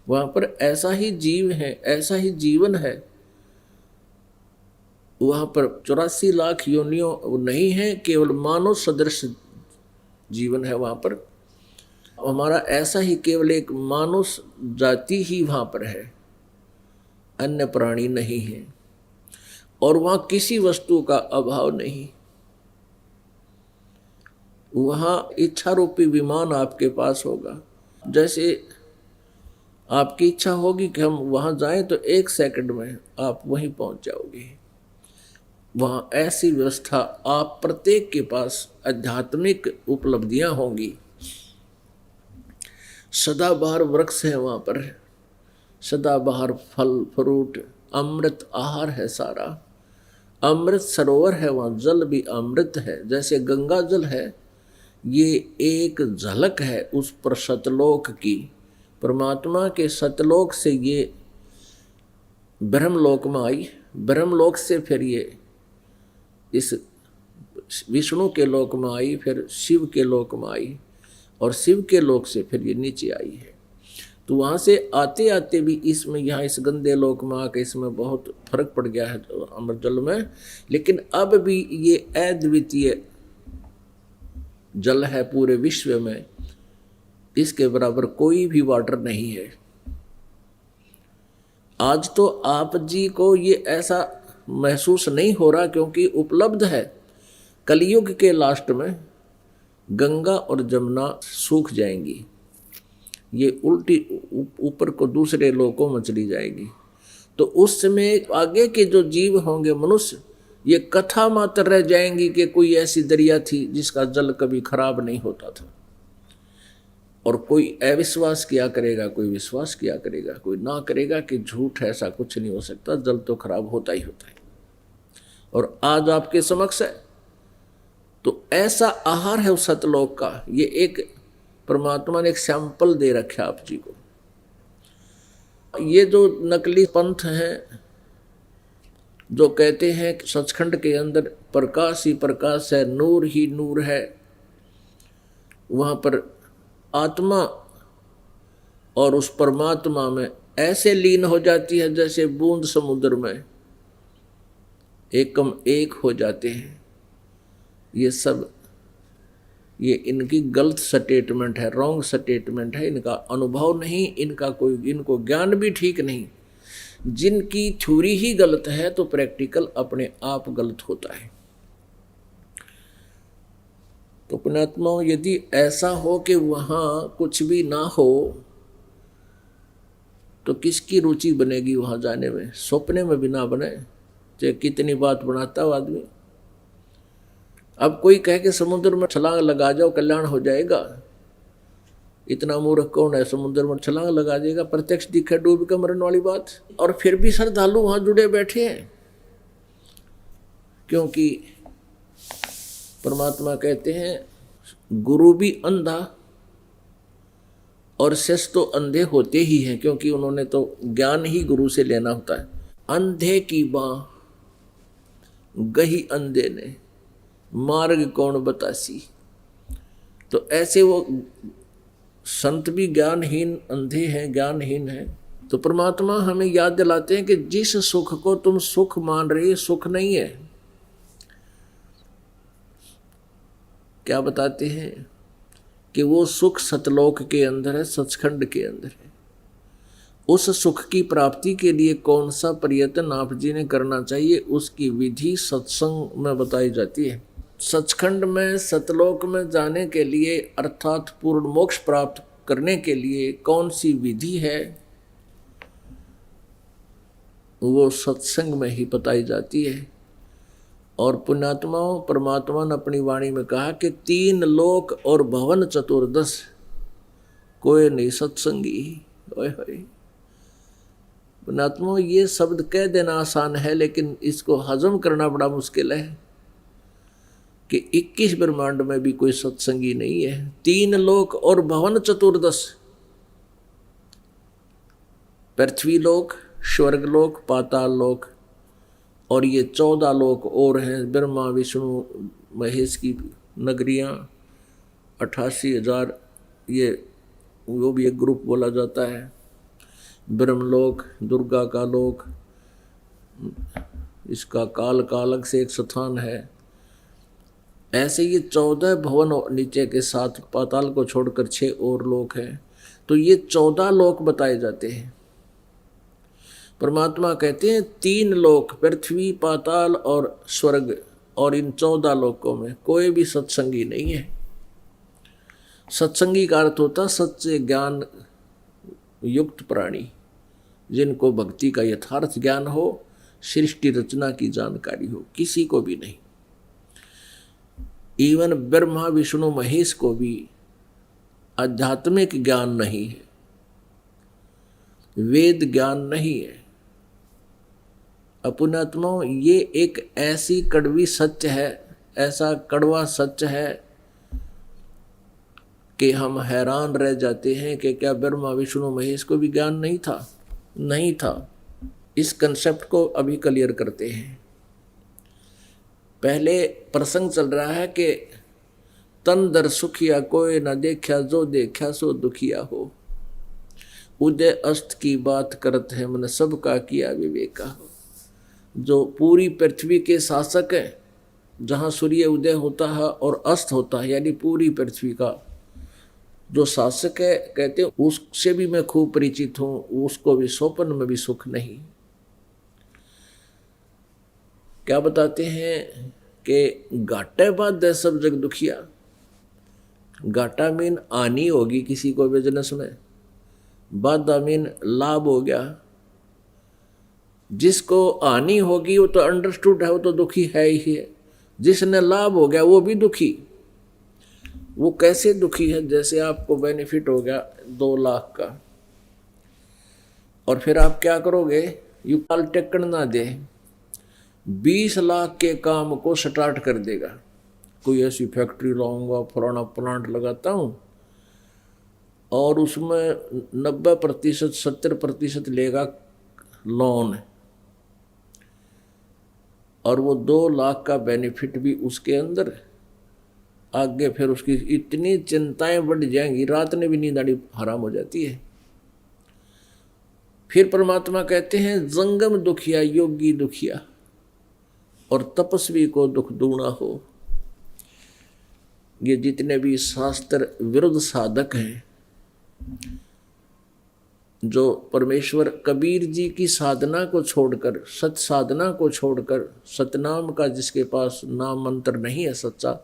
वहां पर ऐसा ही जीव है, ऐसा ही जीवन है। वहां पर 84 लाख योनियों नहीं है, केवल मानव सदृश जीवन है वहां पर। हमारा ऐसा ही केवल एक मानव जाति ही वहां पर है, अन्य प्राणी नहीं है। और वहां किसी वस्तु का अभाव नहीं। वहां इच्छा रूपी विमान आपके पास होगा। जैसे आपकी इच्छा होगी कि हम वहां जाएं तो 1 सेकंड में आप वहीं पहुंच जाओगे। वहां ऐसी व्यवस्था आप प्रत्येक के पास आध्यात्मिक उपलब्धियां होंगी। सदाबहार वृक्ष है वहां पर, सदाबहार फल फ्रूट, अमृत आहार है सारा। अमृत सरोवर है, वहां जल भी अमृत है। जैसे गंगा जल है, ये एक झलक है उस पर सतलोक की। परमात्मा के सतलोक से ये ब्रह्मलोक में आई, ब्रह्मलोक से फिर ये इस विष्णु के लोक में आई, फिर शिव के लोक में आई और शिव के लोक से फिर ये नीचे आई है। तो वहाँ से आते आते भी इसमें यहाँ इस गंदे लोक में आके इसमें बहुत फर्क पड़ गया है अमृत जल में। लेकिन अब भी ये अद्वितीय जल है पूरे विश्व में, इसके बराबर कोई भी वाटर नहीं है। आज तो आप जी को ये ऐसा महसूस नहीं हो रहा क्योंकि उपलब्ध है। कलयुग के लास्ट में गंगा और जमुना सूख जाएंगी, ये उल्टी ऊपर को दूसरे लोकों में चली जाएगी। तो उस समय आगे के जो जीव होंगे मनुष्य, ये कथा मात्र रह जाएंगी कि कोई ऐसी दरिया थी जिसका जल कभी खराब नहीं होता था। और कोई अविश्वास किया करेगा, कोई विश्वास किया करेगा, कोई ना करेगा कि झूठ ऐसा कुछ नहीं हो सकता, जल तो खराब होता ही होता है। और आज आपके समक्ष है तो ऐसा आहार है उस सतलोक का। ये एक परमात्मा ने एक सैंपल दे रखा आप जी को। ये जो नकली पंथ हैं जो कहते हैं कि सचखंड के अंदर प्रकाश ही प्रकाश है, नूर ही नूर है, वहाँ पर आत्मा और उस परमात्मा में ऐसे लीन हो जाती है जैसे बूंद समुद्र में एकम एक हो जाते हैं। ये सब ये इनकी गलत स्टेटमेंट है, रॉन्ग स्टेटमेंट है। इनका अनुभव नहीं, इनका कोई इनको ज्ञान भी ठीक नहीं। जिनकी थ्योरी ही गलत है तो प्रैक्टिकल अपने आप गलत होता है। तो पुण्यात्माओं, यदि ऐसा हो कि वहाँ कुछ भी ना हो तो किसकी रुचि बनेगी वहाँ जाने में? सपने में भी ना बने, चाहे कितनी बात बनाता हो आदमी। अब कोई कहे कि समुद्र में छलांग लगा जाओ कल्याण हो जाएगा, इतना मूर्ख कौन है? समुद्र में छलांग लगा देगा, प्रत्यक्ष दिखे डूब के मरने वाली बात। और फिर भी श्रद्धालु वहाँ जुड़े बैठे हैं क्योंकि परमात्मा कहते हैं गुरु भी अंधा और शिष्य तो अंधे होते ही हैं, क्योंकि उन्होंने तो ज्ञान ही गुरु से लेना होता है। अंधे की बाँ गही अंधे ने, मार्ग कौन बतासी। तो ऐसे वो संत भी ज्ञानहीन अंधे हैं, ज्ञानहीन हैं। तो परमात्मा हमें याद दिलाते हैं कि जिस सुख को तुम सुख मान रहे सुख नहीं है। क्या बताते हैं कि वो सुख सतलोक के अंदर है, सचखंड के अंदर है। उस सुख की प्राप्ति के लिए कौन सा प्रयत्न आप जी ने करना चाहिए, उसकी विधि सत्संग में बताई जाती है। सचखंड में सतलोक में जाने के लिए अर्थात पूर्ण मोक्ष प्राप्त करने के लिए कौन सी विधि है, वो सत्संग में ही बताई जाती है। और पुण्यात्माओं, परमात्मा ने अपनी वाणी में कहा कि 3 लोक और भवन चतुर्दश कोई नहीं सत्संगी। ओए होए पुण्यात्माओं, ये शब्द कह देना आसान है, लेकिन इसको हजम करना बड़ा मुश्किल है कि 21 ब्रह्मांड में भी कोई सत्संगी नहीं है। 3 लोक और भवन चतुर्दश, पृथ्वी लोक, स्वर्ग लोक, पाताल लोक, और ये 14 लोक और हैं, ब्रह्मा विष्णु महेश की नगरियां, 88,000, ये वो भी एक ग्रुप बोला जाता है। ब्रह्मलोक, दुर्गा का लोक, इसका काल का अलग से एक स्थान है। ऐसे ये 14 भवन नीचे के साथ पाताल को छोड़कर 6 और लोक हैं। तो ये 14 लोक बताए जाते हैं। परमात्मा कहते हैं 3 लोक, पृथ्वी, पाताल और स्वर्ग, और इन 14 लोकों में कोई भी सत्संगी नहीं है। सत्संगी का अर्थ होता सच्चे ज्ञान युक्त प्राणी, जिनको भक्ति का यथार्थ ज्ञान हो, सृष्टि रचना की जानकारी हो। किसी को भी नहीं। इवन ब्रह्मा विष्णु महेश को भी आध्यात्मिक ज्ञान नहीं है, वेद ज्ञान नहीं है। पुण्यात्माओं, ये एक ऐसी कड़वी सत्य है, ऐसा कड़वा सत्य है कि हम हैरान रह जाते हैं कि क्या ब्रह्मा विष्णु महेश को भी ज्ञान नहीं था? नहीं था। इस कंसेप्ट को अभी क्लियर करते हैं। पहले प्रसंग चल रहा है कि तन दर सुखिया कोई न देखा, जो देखा सो दुखिया हो। उदय अस्त की बात करत है मन, सबका किया विवेका हो। जो पूरी पृथ्वी के शासक है, जहाँ सूर्य उदय होता है और अस्त होता है, यानी पूरी पृथ्वी का जो शासक है, कहते हैं उससे भी मैं खूब परिचित हूँ, उसको भी स्वप्न में भी सुख नहीं। क्या बताते हैं कि घाटे बाद सब जग दुखिया। घाटा मीन आनी होगी किसी को बिजनेस में, बाधा मीन लाभ हो गया। जिसको हानि होगी वो तो अंडरस्टूड है, वो तो दुखी है ही है। जिसने लाभ हो गया वो भी दुखी। वो कैसे दुखी है? जैसे आपको बेनिफिट हो गया 2 लाख का, और फिर आप क्या करोगे? यू काल टेकन ना दे, 20 लाख के काम को स्टार्ट कर देगा। कोई ऐसी फैक्ट्री लाऊंगा, फलाना प्लांट लगाता हूँ, और उसमें 90% 70% लेगा लोन, और वो 2 लाख का बेनिफिट भी उसके अंदर। आगे फिर उसकी इतनी चिंताएं बढ़ जाएंगी, रात में भी नींद आनी हराम हो जाती है। फिर परमात्मा कहते हैं जंगम दुखिया योगी दुखिया, और तपस्वी को दुख दूना हो। ये जितने भी शास्त्र विरुद्ध साधक हैं, जो परमेश्वर कबीर जी की साधना को छोड़कर, सत साधना को छोड़कर, सतनाम का जिसके पास नाम मंत्र नहीं है सच्चा,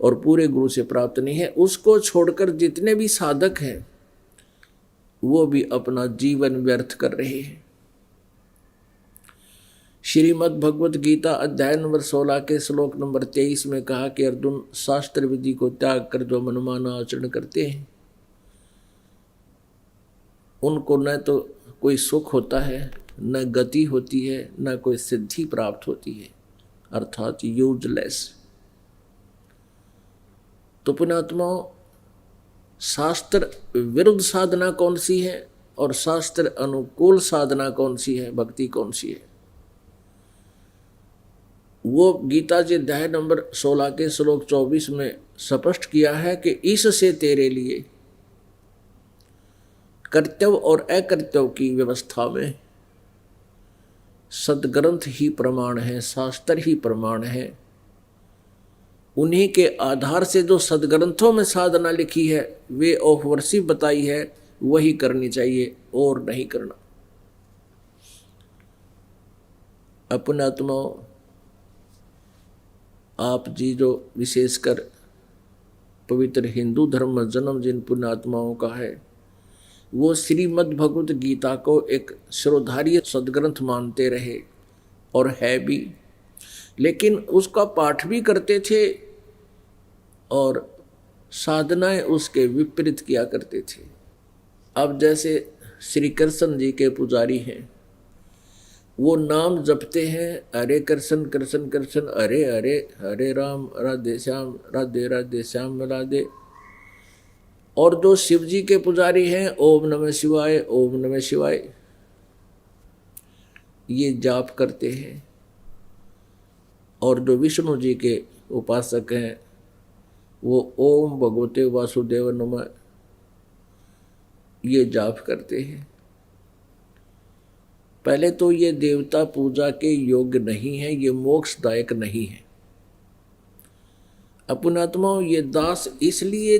और पूरे गुरु से प्राप्त नहीं है, उसको छोड़कर जितने भी साधक हैं वो भी अपना जीवन व्यर्थ कर रहे हैं। श्रीमद् भगवत गीता अध्याय नंबर 16 के श्लोक नंबर 23 में कहा कि अर्जुन, शास्त्र विधि को त्याग कर जो मनमाना आचरण करते हैं, उनको न तो कोई सुख होता है, न गति होती है, न कोई सिद्धि प्राप्त होती है, अर्थात यूजलेस। तो पुण्यात्माओं, शास्त्र विरुद्ध साधना कौन सी है और शास्त्र अनुकूल साधना कौन सी है, भक्ति कौन सी है, वो गीता जी अध्याय नंबर 16 के श्लोक 24 में स्पष्ट किया है कि इससे तेरे लिए कर्तव्य और अकर्तव्य की व्यवस्था में सदग्रंथ ही प्रमाण है, शास्त्र ही प्रमाण है। उन्हीं के आधार से जो सदग्रंथों में साधना लिखी है, वे ऑफ वर्शिप बताई है, वही करनी चाहिए और नहीं करना। अपने आत्माओं, आप जी जो विशेषकर पवित्र हिंदू धर्म में जन्म जिन पुण्यात्माओं का है, वो श्रीमद् भगवत गीता को एक शिरोधार्य सदग्रंथ मानते रहे और है भी, लेकिन उसका पाठ भी करते थे और साधनाएं उसके विपरीत किया करते थे। अब जैसे श्री कृष्ण जी के पुजारी हैं, वो नाम जपते हैं, हरे कृष्ण कृष्ण कृष्ण हरे हरे, हरे राम राधे श्याम राधे। और जो शिव जी के पुजारी हैं, ओम नमः शिवाय ओम नमः शिवाय, ये जाप करते हैं। और जो विष्णु जी के उपासक हैं, वो ओम भगवते वासुदेव नमः, ये जाप करते हैं। पहले तो ये देवता पूजा के योग्य नहीं है, ये मोक्षदायक नहीं है। अपनात्माओं, ये दास इसलिए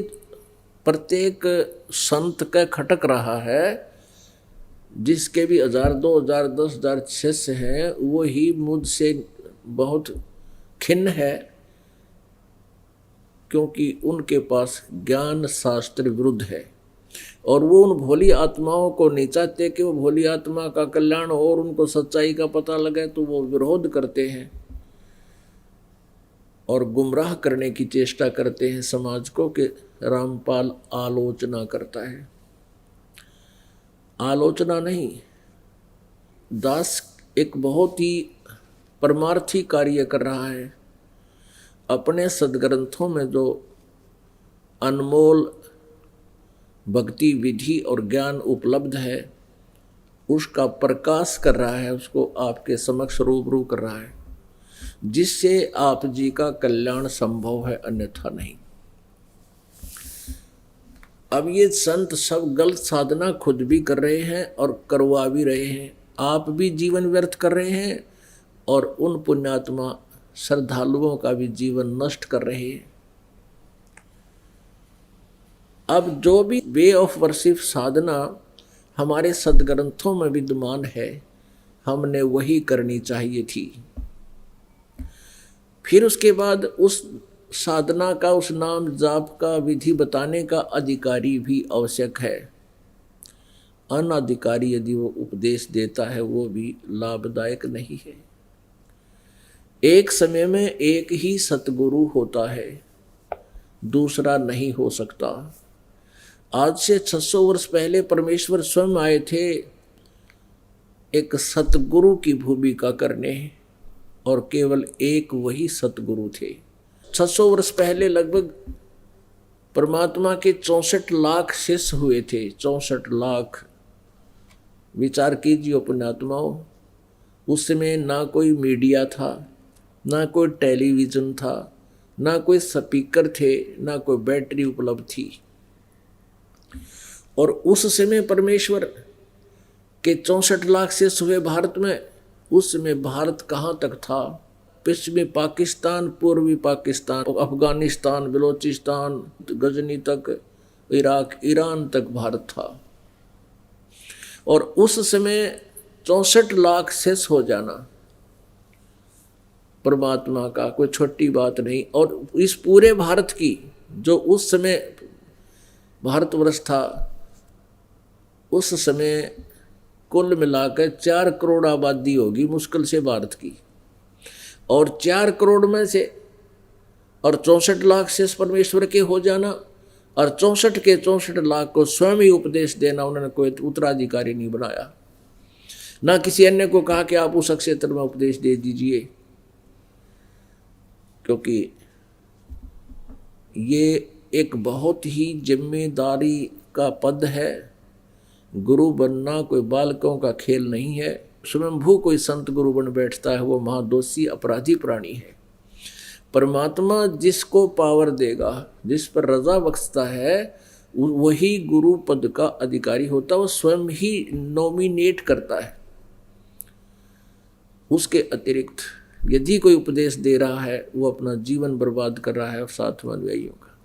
प्रत्येक संत का खटक रहा है, जिसके भी 1000, 2000, 10,000 शिष्य हैं, वो ही मुझसे बहुत खिन्न है, क्योंकि उनके पास ज्ञान शास्त्र विरुद्ध है। और वो उन भोली आत्माओं को नहीं चाहते कि वो भोली आत्मा का कल्याण हो और उनको सच्चाई का पता लगे, तो वो विरोध करते हैं और गुमराह करने की चेष्टा करते हैं समाज को कि रामपाल आलोचना करता है। आलोचना नहीं, दास एक बहुत ही परमार्थी कार्य कर रहा है। अपने सदग्रंथों में जो अनमोल भक्ति विधि और ज्ञान उपलब्ध है, उसका प्रकाश कर रहा है, उसको आपके समक्ष रूबरू कर रहा है, जिससे आप जी का कल्याण संभव है, अन्यथा नहीं। अब ये संत सब गलत साधना खुद भी कर रहे हैं और करवा भी रहे हैं, आप भी जीवन व्यर्थ कर रहे हैं और उन पुण्यात्मा श्रद्धालुओं का भी जीवन नष्ट कर रहे हैं। अब जो भी वे ऑफ वर्शिप साधना हमारे सदग्रंथों में विद्यमान है, हमने वही करनी चाहिए थी। फिर उसके बाद उस साधना का, उस नाम जाप का विधि बताने का अधिकारी भी आवश्यक है। अनाधिकारी यदि वो उपदेश देता है, वो भी लाभदायक नहीं है। एक समय में एक ही सतगुरु होता है, दूसरा नहीं हो सकता। आज से 600 वर्ष पहले परमेश्वर स्वयं आए थे एक सतगुरु की भूमिका करने, और केवल एक वही सतगुरु थे। 600 वर्ष पहले लगभग परमात्मा के 64 लाख शिष्य हुए थे। 64 लाख, विचार कीजिए पुण्यात्माओं। उस समय ना कोई मीडिया था, ना कोई टेलीविज़न था, ना कोई स्पीकर थे, ना कोई बैटरी उपलब्ध थी। और उस समय परमेश्वर के 64 लाख शिष्य हुए भारत में। उस समय भारत कहाँ तक था? पश्चिमी पाकिस्तान, पूर्वी पाकिस्तान, अफगानिस्तान, बलोचिस्तान, गजनी तक, इराक, ईरान तक भारत था। और उस समय 64 लाख शिष्य हो जाना परमात्मा का कोई छोटी बात नहीं। और इस पूरे भारत की, जो उस समय भारतवर्ष था, उस समय कुल मिलाकर 4 करोड़ आबादी होगी मुश्किल से भारत की। और 4 करोड़ में से और 64 लाख शेष परमेश्वर के हो जाना, और 64 के 64 लाख को स्वयं ही उपदेश देना। उन्होंने कोई उत्तराधिकारी नहीं बनाया, ना किसी अन्य को कहा कि आप उस क्षेत्र में उपदेश दे दीजिए, क्योंकि ये एक बहुत ही जिम्मेदारी का पद है। गुरु बनना कोई बालकों का खेल नहीं है। स्वयंभू कोई संत गुरु बन बैठता है वो महादोषी अपराधी प्राणी है। परमात्मा जिसको पावर देगा, जिस पर रजा बख्शता है, वही गुरु पद का अधिकारी होता है। वो स्वयं ही नॉमिनेट करता है। उसके अतिरिक्त यदि कोई उपदेश दे रहा है वो अपना जीवन बर्बाद कर रहा है और साथ में अनुयायियों का।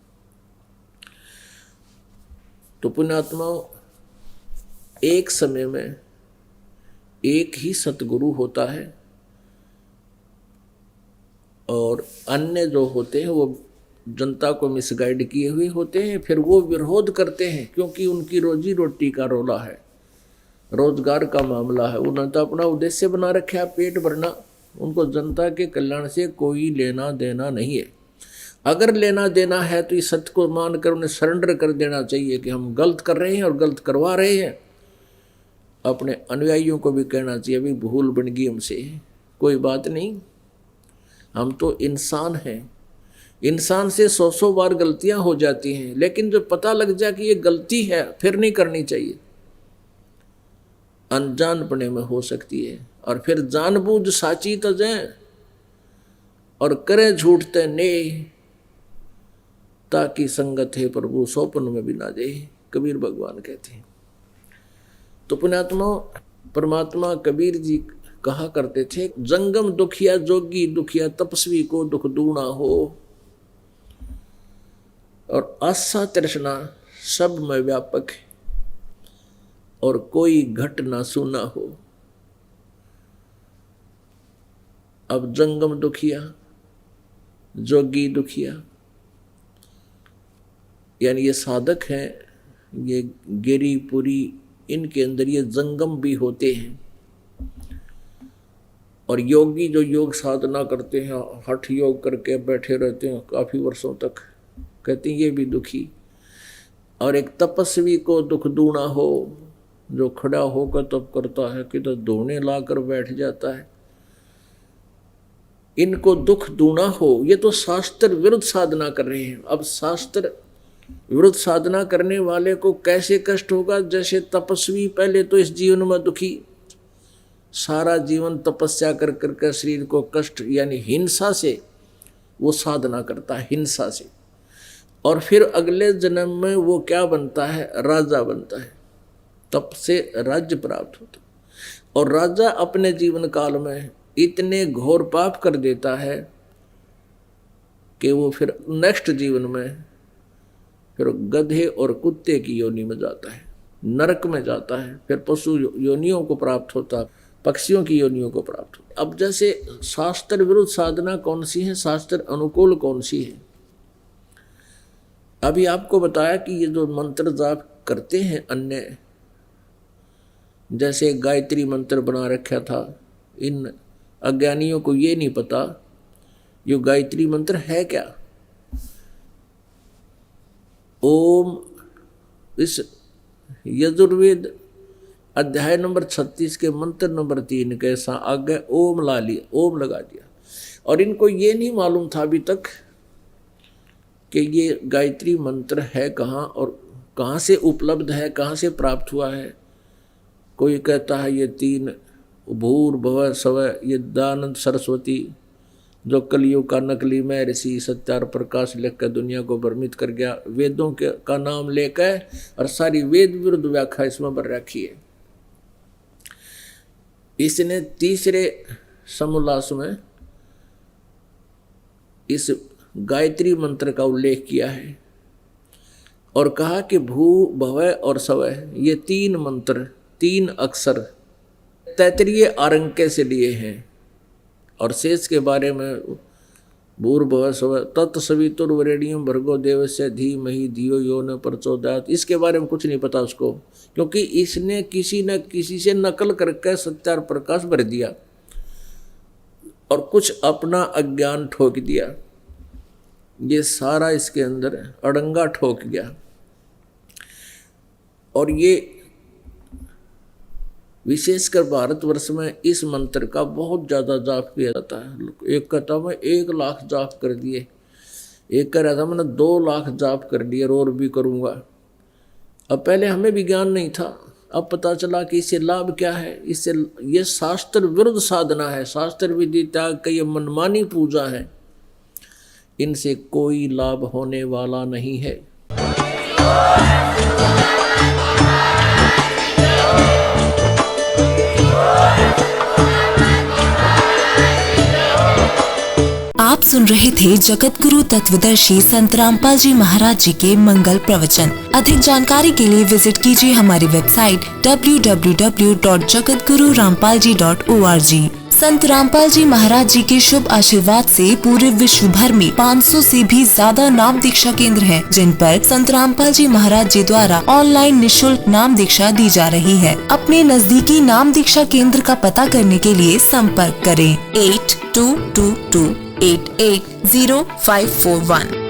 तो पुण्यात्माओं, एक समय में एक ही सतगुरु होता है और अन्य जो होते हैं वो जनता को मिसगाइड किए हुए होते हैं। फिर वो विरोध करते हैं क्योंकि उनकी रोजी रोटी का रोला है, रोजगार का मामला है। उन्होंने तो अपना उद्देश्य बना रखा है पेट भरना। उनको जनता के कल्याण से कोई लेना देना नहीं है। अगर लेना देना है तो इस सत्य को मानकर उन्हें सरेंडर कर देना चाहिए कि हम गलत कर रहे हैं और गलत करवा रहे हैं। अपने अनुयायियों को भी कहना चाहिए अभी भूल बन गई हमसे, कोई बात नहीं, हम तो इंसान हैं। इंसान से 100 बार गलतियां हो जाती हैं, लेकिन जब पता लग जाए कि ये गलती है फिर नहीं करनी चाहिए। अनजानपने में हो सकती है और फिर जानबूझ साची तजें और करें झूठते ने, ताकि संगत है प्रभु सोपन में भी ना दे, कबीर भगवान कहते हैं। तो पुण्यात्मा, परमात्मा कबीर जी कहा करते थे, जंगम दुखिया जोगी दुखिया तपस्वी को दुख दूना हो, और आशा तृष्णा सब में व्यापक है और कोई घट ना सुना हो। अब जंगम दुखिया, जोगी दुखिया, यानी ये साधक हैं, ये गिरी पुरी, इनके अंदर ये जंगम भी होते हैं। और योगी जो योग साधना करते हैं, हठ योग करके बैठे रहते हैं काफी वर्षों तक, कहते हैं ये भी दुखी। और एक तपस्वी को दुख दूना हो, जो खड़ा होकर तप करता है कि तो धोने लाकर बैठ जाता है, इनको दुख दूना हो। ये तो शास्त्र विरुद्ध साधना कर रहे हैं। अब शास्त्र विरुद्ध साधना करने वाले को कैसे कष्ट होगा? जैसे तपस्वी पहले तो इस जीवन में दुखी, सारा जीवन तपस्या कर करके शरीर को कष्ट यानी हिंसा से वो साधना करता है, हिंसा से। और फिर अगले जन्म में वो क्या बनता है? राजा बनता है। तप से राज्य प्राप्त होता। और राजा अपने जीवन काल में इतने घोर पाप कर देता है कि वो फिर नेक्स्ट जीवन में फिर गधे और कुत्ते की योनि में जाता है, नरक में जाता है, फिर पशु योनियों को प्राप्त होता, पक्षियों की योनियों को प्राप्त होता। अब जैसे शास्त्र विरुद्ध साधना कौन सी है, शास्त्र अनुकूल कौन सी है? अभी आपको बताया कि ये जो मंत्र जाप करते हैं अन्य, जैसे गायत्री मंत्र बना रखा था, इन अज्ञानियों को ये नहीं पता ये गायत्री मंत्र है क्या। ओम, इस यजुर्वेद अध्याय नंबर 36 के मंत्र नंबर 3 के आगे ओम ला लिया, ओम लगा दिया। और इनको ये नहीं मालूम था अभी तक कि ये गायत्री मंत्र है कहाँ और कहाँ से उपलब्ध है, कहाँ से प्राप्त हुआ है। कोई कहता है ये 3 भूर भव स्व, ये दयानंद सरस्वती जो कलयुग का नकली में ऋषि सत्यार प्रकाश लिखकर दुनिया को भ्रमित कर गया, वेदों के का नाम लेकर, और सारी वेद विरुद्ध व्याख्या इसमें भर रखी है। इसने तीसरे समोल्लास में इस गायत्री मंत्र का उल्लेख किया है और कहा कि भू भव और स्व, ये 3 मंत्र 3 अक्षर तैतरीय आरंके से लिए हैं। और शेष के बारे में भूर्भुवः स्वः तत्सवितुर्वरेण्यं भर्गो देवस्य धीमहि धियो यो न प्रचोदयात्, इसके बारे में कुछ नहीं पता उसको, क्योंकि इसने किसी न किसी से नकल करके सत्यार प्रकाश भर दिया और कुछ अपना अज्ञान ठोक दिया। ये सारा इसके अंदर अड़ंगा ठोक गया। और ये विशेषकर भारतवर्ष में इस मंत्र का बहुत ज़्यादा जाप किया जाता है। एक कथा में 1 लाख जाप कर दिए, एक कह रहा था मैंने 2 लाख जाप कर लिए और भी करूँगा। अब पहले हमें भी ज्ञान नहीं था, अब पता चला कि इससे लाभ क्या है। इससे ये शास्त्र विरुद्ध साधना है, शास्त्र विधि त्याग का ये मनमानी पूजा है, इनसे कोई लाभ होने वाला नहीं है। आप सुन रहे थे जगत गुरु तत्वदर्शी संत रामपाल जी महाराज जी के मंगल प्रवचन। अधिक जानकारी के लिए विजिट कीजिए हमारी वेबसाइट www.jagatgururampalji.org। संत रामपाल जी महाराज जी के शुभ आशीर्वाद से पूरे विश्व भर में 500 से भी ज्यादा नाम दीक्षा केंद्र हैं, जिन पर संत रामपाल जी महाराज जी द्वारा ऑनलाइन निशुल्क नाम दीक्षा दी जा रही है। अपने नजदीकी नाम दीक्षा केंद्र का पता करने के लिए संपर्क करें 8222880541।